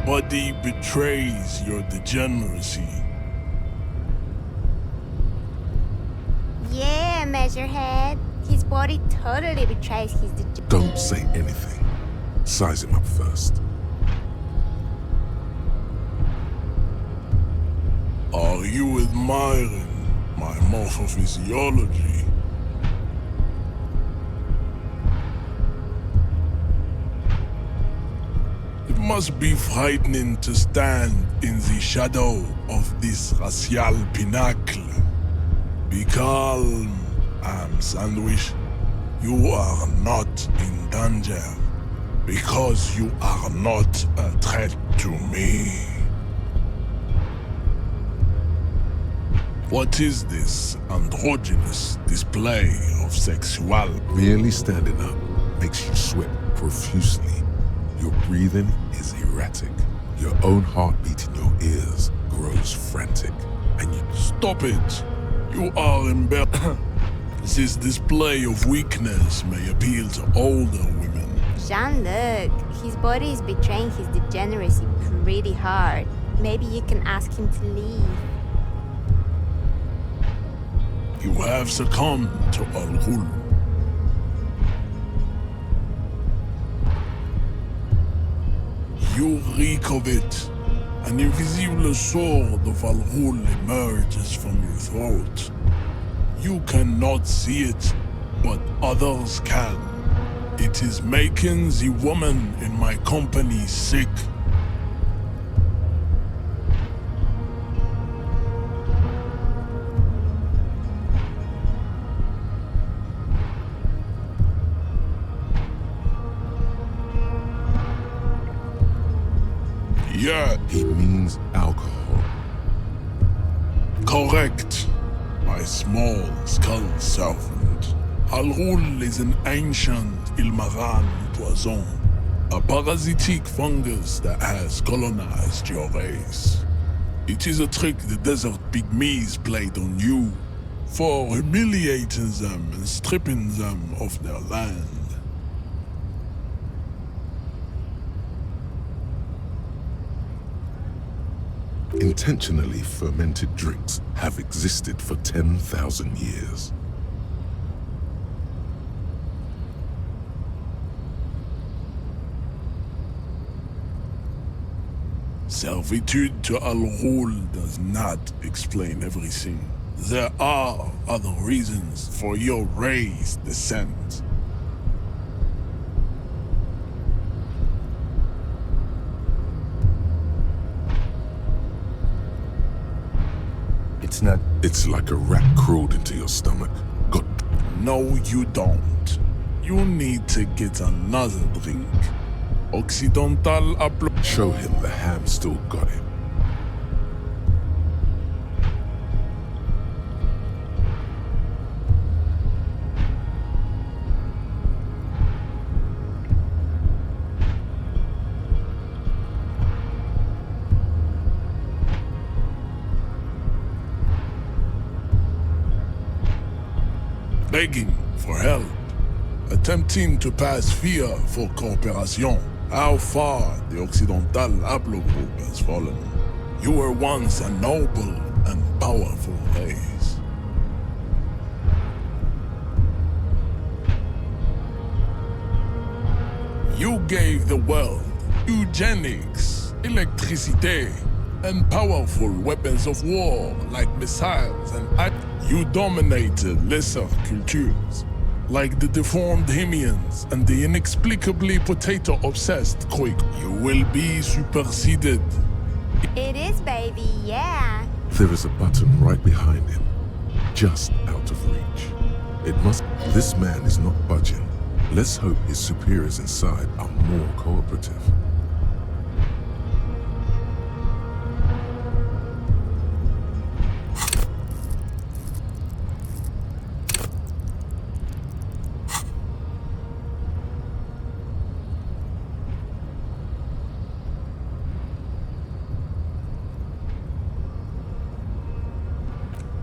Body betrays your degeneracy. Yeah, Measurehead. His body totally betrays his degeneracy. Don't say anything. Size him up first. Are you admiring my morphophysiology? It must be frightening to stand in the shadow of this racial pinnacle. Be calm, I'm Sandwich. You are not in danger because you are not a threat to me. What is this androgynous display of sexuality? Merely standing up makes you sweat profusely. Your breathing is erratic. Your own heartbeat in your ears grows frantic. And you... Stop it! You are embarrassed. This display of weakness may appeal to older women. Jean-Luc, his body is betraying his degeneracy pretty hard. Maybe you can ask him to leave. You have succumbed to Al-Ghul. You reek of it. An invisible sword of Al-Ghul emerges from your throat. You cannot see it, but others can. It is making the woman in my company sick. Yeah. He means alcohol. Correct. My small skull servant. Al-Ghul is an ancient Ilmaran poison, a parasitic fungus that has colonized your race. It is a trick the desert pygmies played on you, for humiliating them and stripping them of their land. Intentionally fermented drinks have existed for 10,000 years. Servitude to Al-Ghul does not explain everything. There are other reasons for your race descent. It's not. It's like a rat crawled into your stomach. Got. No, you don't. You need to get another drink. Occidental upload. Show him the ham still got it. Begging for help, attempting to pass fear for cooperation. How far the Occidental haplogroup has fallen. You were once a noble and powerful race. You gave the world eugenics, electricity, and powerful weapons of war like missiles and you dominated lesser cultures, like the deformed Hemians and the inexplicably potato-obsessed Quake. You will be superseded. It is, baby, yeah. There is a button right behind him, just out of reach. It must. This man is not budging. Let's hope his superiors inside are more cooperative.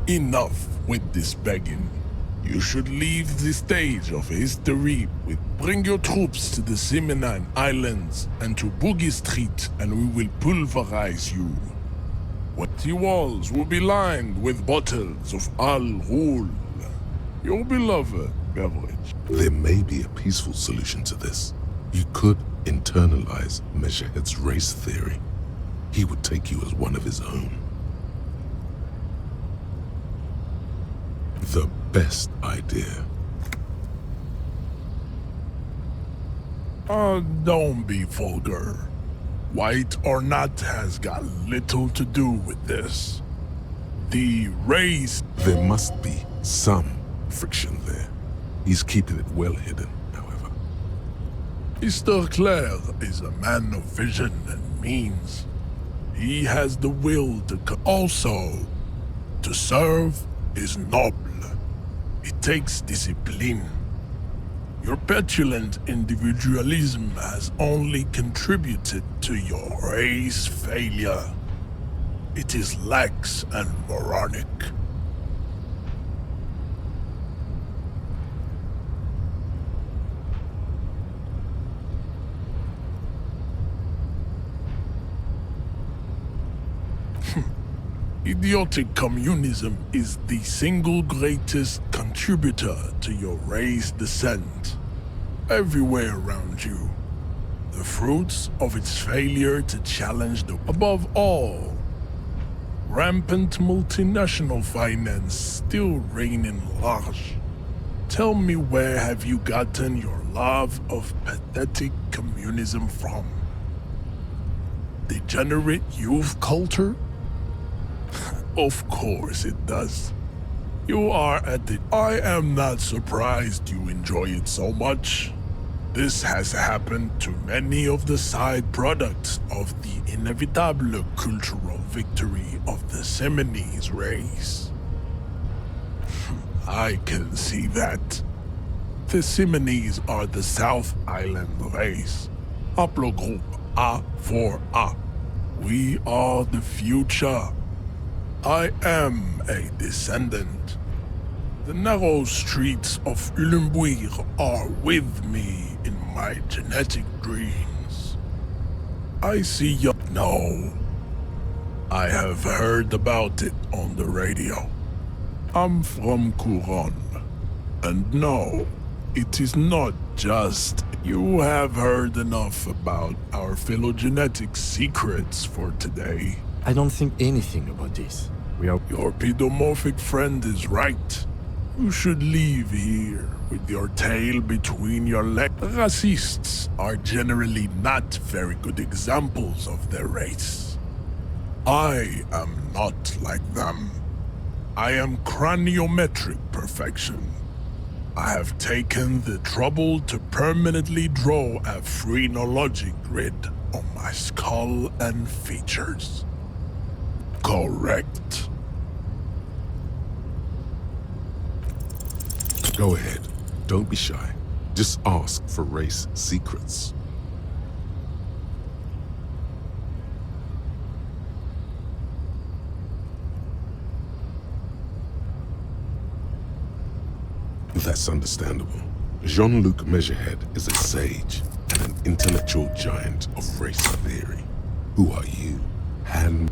Enough with this begging. You should leave the stage of history with bring your troops to the Simonine Islands and to Boogie Street and we will pulverize you. What the walls will be lined with bottles of Al-Ghul, your beloved beverage. There may be a peaceful solution to this. You could internalize Measurehead's race theory. He would take you as one of his own. The best idea. Don't be vulgar. White or not has got little to do with this. The race... There must be some friction there. He's keeping it well hidden, however. Mr. Clare is a man of vision and means. He has the will to... Also, to serve is noble. It takes discipline. Your petulant individualism has only contributed to your race failure. It is lax and moronic. Idiotic communism is the single greatest contributor to your race descent. Everywhere around you. The fruits of its failure to challenge the... Above all, rampant multinational finance still reigning large. Tell me, where have you gotten your love of pathetic communism from? Degenerate youth culture? Of course it does. You are at the... I am not surprised you enjoy it so much. This has happened to many of the side products of the inevitable cultural victory of the Seminese race. I can see that. The Seminese are the South Island race. Haplogroup A4A. We are the future. I am a descendant. The narrow streets of Elysium are with me in my genetic dreams. I see you. No. I have heard about it on the radio. I'm from Couronne. And no, it is not just. You have heard enough about our phylogenetic secrets for today. I don't think anything about this. Your pedomorphic friend is right. You should leave here with your tail between your legs. Racists are generally not very good examples of their race. I am not like them. I am craniometric perfection. I have taken the trouble to permanently draw a phrenologic grid on my skull and features. Correct. Go ahead. Don't be shy. Just ask for race secrets. That's understandable. Jean-Luc Measurehead is a sage and an intellectual giant of race theory. Who are you?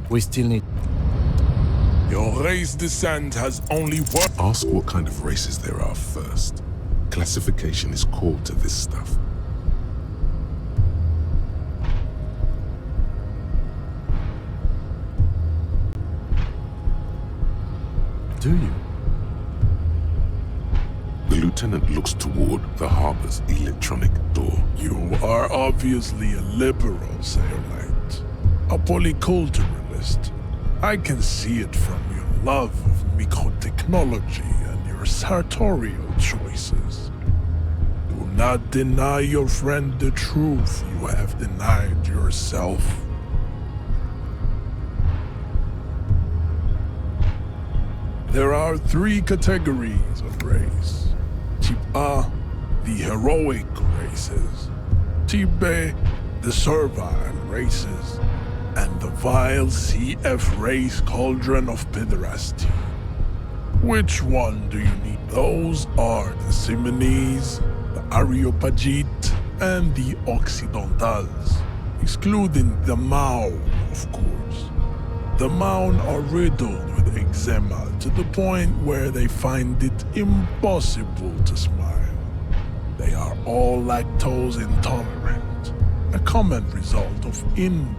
We still need... Your race descent has only one. Ask what kind of races there are first. Classification is core to this stuff. Do you? The lieutenant looks toward the harbor's electronic door. You are obviously a liberal, Sailite. A polyculturalist. I can see it from your love of microtechnology and your sartorial choices. Do not deny your friend the truth you have denied yourself. There are 3 categories of race. Type A, the heroic races. Type B, the servile races. And the vile CF race cauldron of pederasty. Which one do you need? Those are the Simonese, the Areopagite, and the Occidentals, excluding the Maun, of course. The Maun are riddled with eczema to the point where they find it impossible to smile. They are all lactose intolerant, a common result of inbreeding.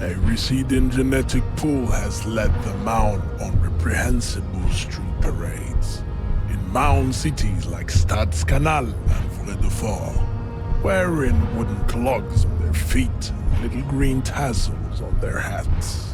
A receding genetic pool has led the Maun on reprehensible street parades. In Maun cities like Stadskanal and Vredefort, wearing wooden clogs on their feet and little green tassels on their hats.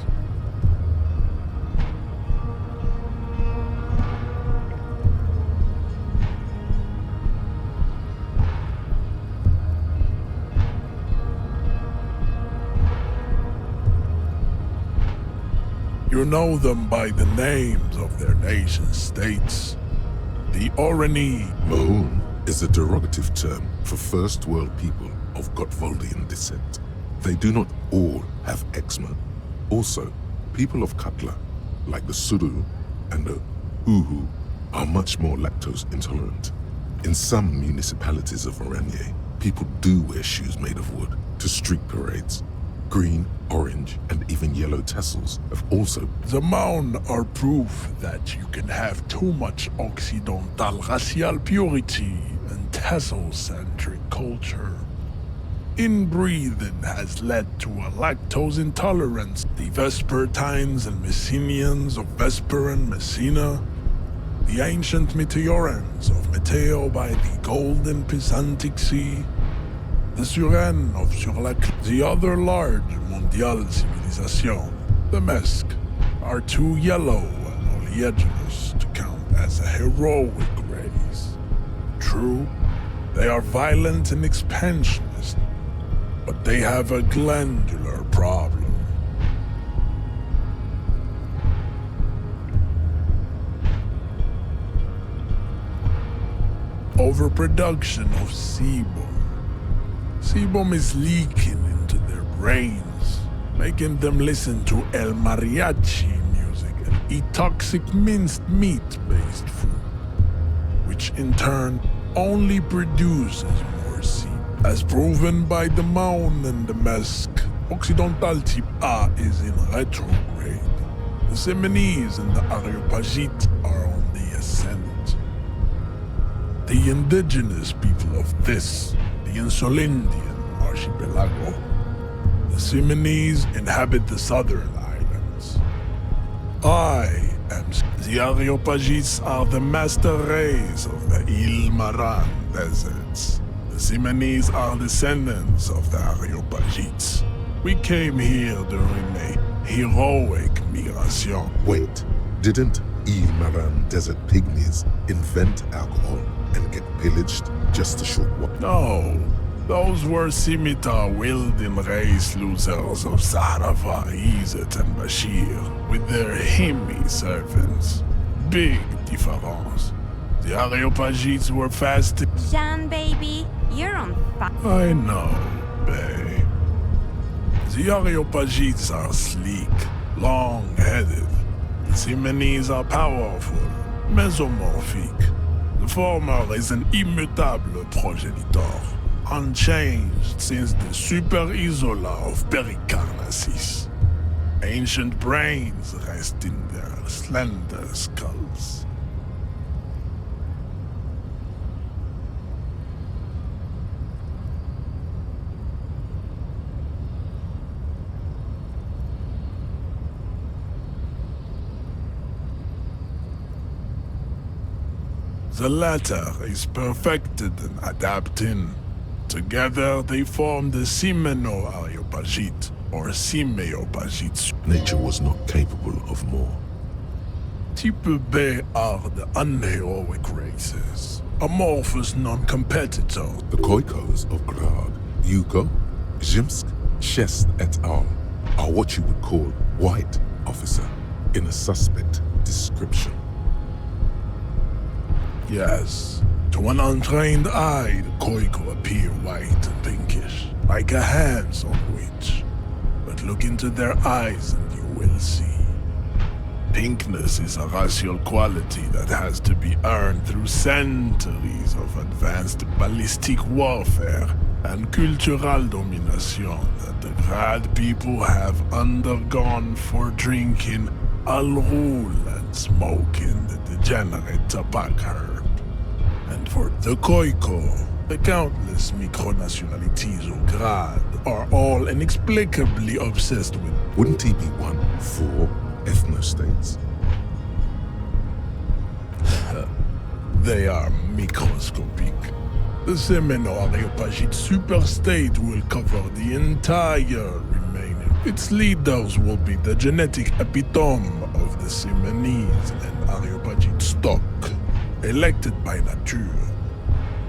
You know them by the names of their nation states. The Orani. Mahun is a derogative term for first world people of Gotvaldian descent. They do not all have eczema. Also, people of Katla, like the Suru and the Uhu, are much more lactose intolerant. In some municipalities of Oranje, people do wear shoes made of wood to street parades. Green, orange, and even yellow tassels have also... The Maun are proof that you can have too much Occidental racial purity and tassel-centric culture. Inbreeding has led to a lactose intolerance. The Vespertines and Messenians of Vesper and Messina, the ancient Meteorans of Meteo by the Golden Pisantic Sea, the Suren of Surlac, the other large Mondial civilization, the Mesk, are too yellow and oleaginous to count as a heroic race. True, they are violent and expansionist, but they have a glandular problem. overproduction of sebum. Sebum is leaking into their brains, making them listen to El Mariachi music and eat toxic minced meat-based food, which in turn only produces more sebum. As proven by the Mound and the Mask, Occidental Type A is in retrograde. The Simonese and the Areopagite are on the ascent. The indigenous people of this, the Insulindian archipelago, the Simonese inhabit the southern islands. The Areopagites are the master race of the Ilmaran deserts. The Simonese are descendants of the Areopagites. We came here during a heroic migration. Wait, didn't Ilmaran desert pygmies invent alcohol and get pillaged just a short while? No, those were scimitar wielding race losers of Sahrafa, Izet, and Bashir, with their Himi servants. Big difference. The Areopagites were fast. Jean, baby, you're on fire. I know, babe. The Areopagites are sleek, long-headed. The Simonese are powerful, mesomorphic. The former is an immutable progenitor, unchanged since the Super Isola of Pericarnassus. Ancient brains rest in their slender skulls. The latter is perfected and adapting. Together they form the Simeno-Areopagite, or Simeopagite. Nature was not capable of more. Type B are the unheroic races, amorphous non-competitors. The Khoikos of Grad, Yuko, Zhimsk, Shest et al. Are what you would call white, officer, in a suspect description. Yes, to an untrained eye, the Khoiko appear white and pinkish, like a hands-on witch. But look into their eyes and you will see. Pinkness is a racial quality that has to be earned through centuries of advanced ballistic warfare and cultural domination that the Grad people have undergone for drinking Al Rul and smoking the degenerate tobacco herb. And for the Khoiko, the countless micronationalities of Grad are all inexplicably obsessed with. Wouldn't he be one for ethnostates? They are microscopic. The Semeno-Areopagite superstate will cover the entire remaining. Its leaders will be the genetic epitome of the Simonese and Areopagite stock, elected by nature.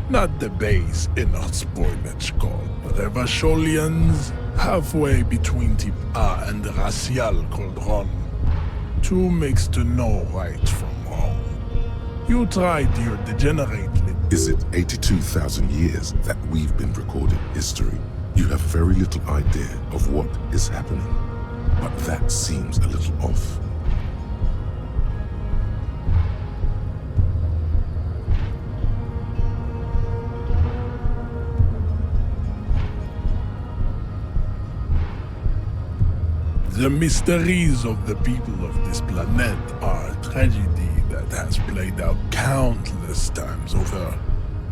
Not the base inner spoilage called Revacholians, halfway between Type A and the racial cauldron. Two makes to know right from wrong. You tried your degenerate. Is it 82,000 years that we've been recording history? You have very little idea of what is happening, but that seems a little off. The mysteries of the people of this planet are a tragedy that has played out countless times over,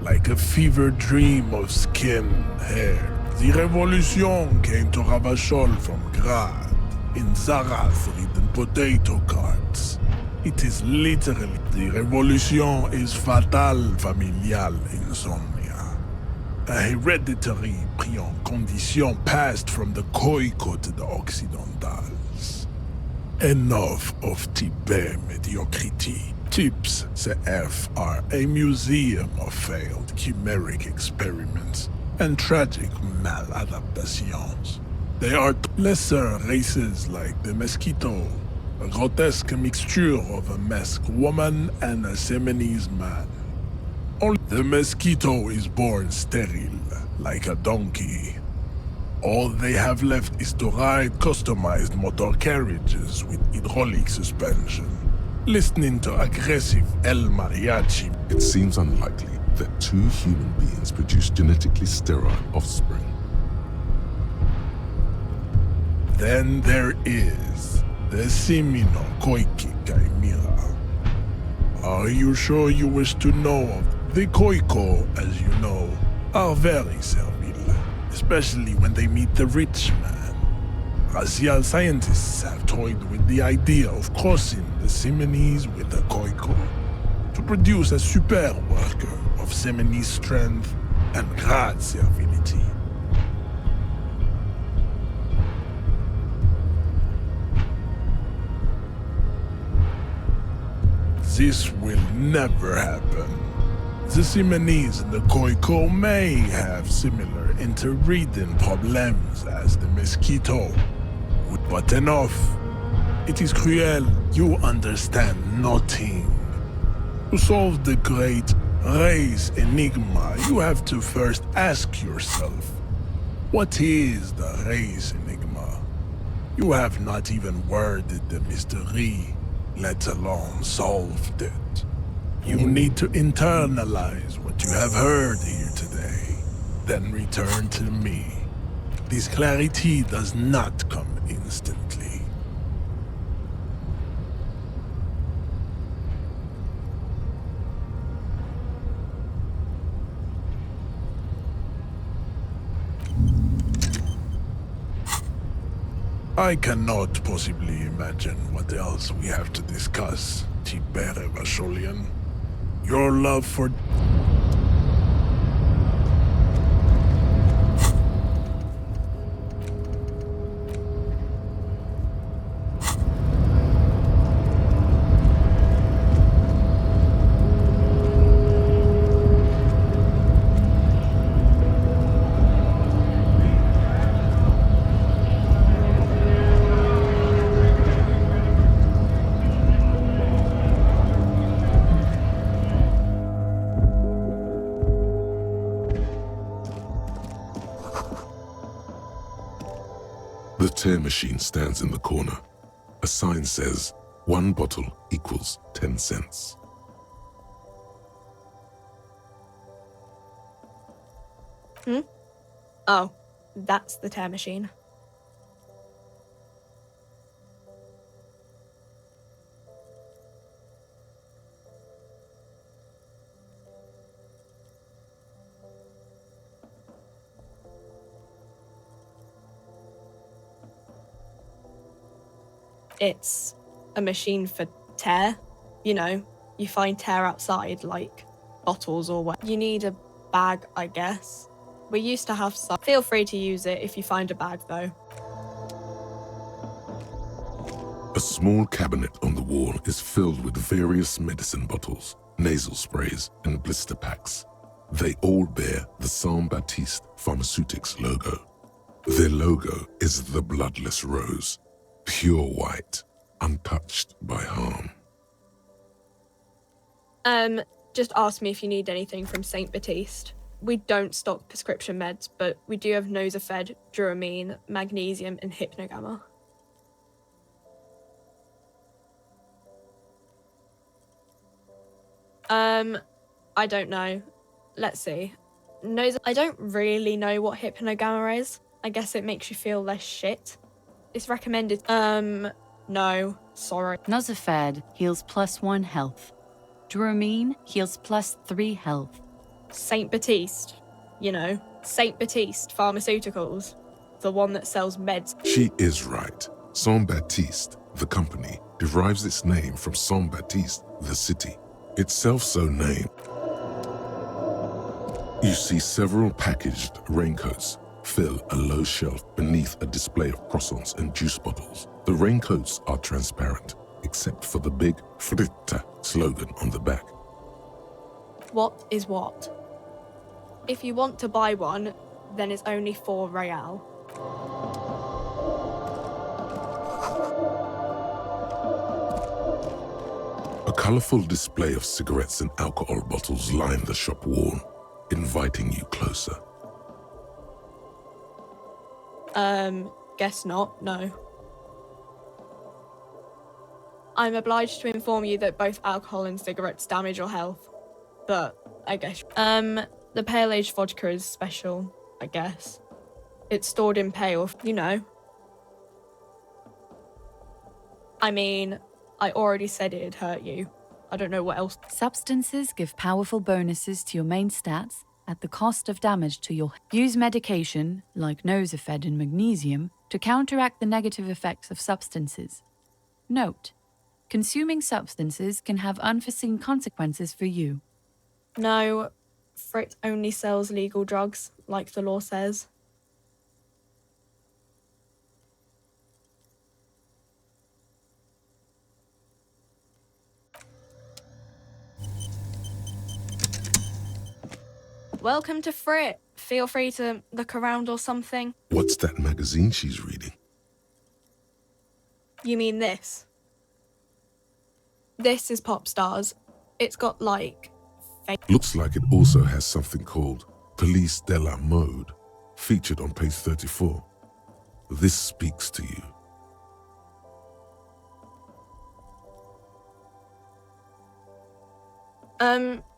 like a fever dream of skin, hair. The revolution came to Ravachol from Grad, in Zarath-ridden potato carts. It is literally, the revolution is fatal familial insomnia. A hereditary pris en condition passed from the Khoiko to the Occidentals. Enough of Tibet mediocrity. Types CF are a museum of failed chimeric experiments and tragic maladaptations. They are lesser races like the Mosquito, a grotesque mixture of a masked woman and a Simonese man. Only the mosquito is born sterile, like a donkey. All they have left is to ride customized motor carriages with hydraulic suspension, listening to aggressive El Mariachi. It seems unlikely that two human beings produce genetically sterile offspring. Then there is the Simino Koiki Chimera. Are you sure you wish to know of the Koiko, as you know, are very servile, especially when they meet the rich man. Racial scientists have toyed with the idea of crossing the Simonese with the Koiko to produce a super worker of Simonese strength and great servility. This will never happen. The Simonese and the Koiko may have similar interbreeding problems as the mosquito, but enough. It is cruel. You understand nothing. To solve the great race enigma, you have to first ask yourself, what is the race enigma? You have not even worded the mystery, let alone solved it. You need to internalize what you have heard here today, then return to me. This clarity does not come instantly. I cannot possibly imagine what else we have to discuss, Tibere Vasholian. Your love for... The tear machine stands in the corner. A sign says, 1 bottle equals 10 cents. Oh, that's the tear machine. It's a machine for tear. You know, you find tear outside, like bottles or what. You need a bag, I guess. We used to have some. Feel free to use it if you find a bag, though. A small cabinet on the wall is filled with various medicine bottles, nasal sprays, and blister packs. They all bear the Saint Baptiste Pharmaceutics logo. Their logo is the bloodless rose, pure white, untouched by harm. Just ask me if you need anything from Saint Baptiste. We don't stock prescription meds, but we do have Nosafed, Duramine, Magnesium, and Hypnogamma. I don't know. Let's see. I don't really know what Hypnogamma is. I guess it makes you feel less shit. It's recommended. No, sorry. Nosafed heals +1 health. Duramine heals +3 health. Saint Baptiste. You know, Saint Baptiste Pharmaceuticals. The one that sells meds. She is right. Saint Baptiste, the company, derives its name from Saint Baptiste, the city, itself so named. You see several packaged raincoats fill a low shelf beneath a display of croissants and juice bottles. The raincoats are transparent, except for the big Fritta slogan on the back. What is what? If you want to buy one, then it's only 4 real. A colorful display of cigarettes and alcohol bottles line the shop wall, inviting you closer. Guess not, no. I'm obliged to inform you that both alcohol and cigarettes damage your health. But, I guess. The pale aged vodka is special, I guess. It's stored in pale, you know. I mean, I already said it'd hurt you. I don't know what else. Substances give powerful bonuses to your main stats at the cost of damage to your... Use medication, like Nosifed and magnesium, to counteract the negative effects of substances. Note: consuming substances can have unforeseen consequences for you. No, Frit only sells legal drugs, like the law says. Welcome to Frit. Feel free to look around or something. What's that magazine she's reading? You mean this? This is Pop Stars. It's got, like, Looks like it also has something called Police de la Mode, featured on page 34. This speaks to you.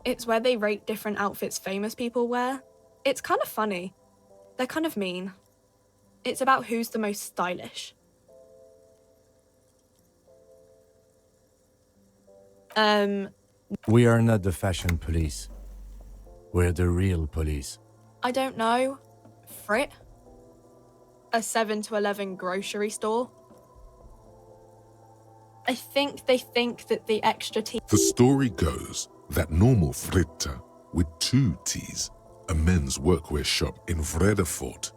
It's where they rate different outfits famous people wear. It's kind of funny. They're kind of mean. It's about who's the most stylish. We are not the fashion police. We're the real police. I don't know. Frit? A 7 to 11 grocery store? I think they think that the extra T... The story goes that normal Fritta, with 2 T's, a men's workwear shop in Vredefort.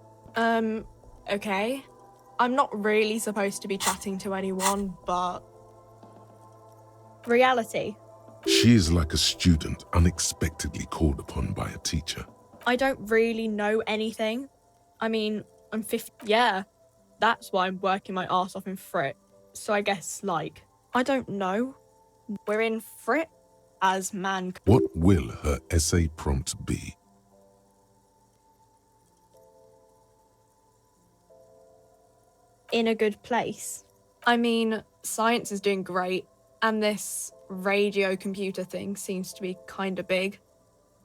Okay. I'm not really supposed to be chatting to anyone, but... Reality. She is like a student unexpectedly called upon by a teacher. I don't really know anything. I mean, I'm 50. Yeah, that's why I'm working my arse off in Frit. So I guess, like, I don't know. We're in Frit as man. What will her essay prompt be? In a good place. I mean, science is doing great, and this radio computer thing seems to be kinda big.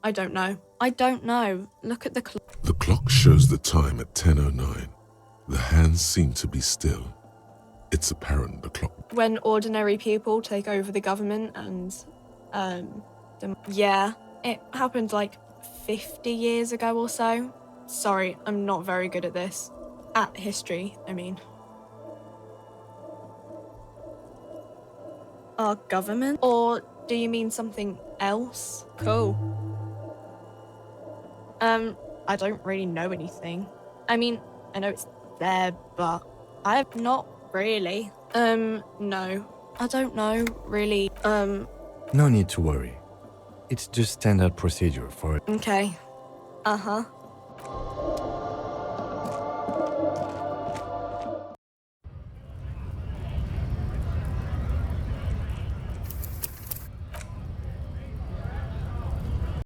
I don't know. Look at the clock. The clock shows the time at 10:09. The hands seem to be still. It's apparent the clock... When ordinary people take over the government and, yeah, it happened like 50 years ago or so. Sorry, I'm not very good at this. At history, I mean. Our government? Or do you mean something else? Cool. I don't really know anything. I mean, I know it's there, but I've not really. No. I don't know, really. No need to worry. It's just standard procedure for it. Okay. Uh-huh.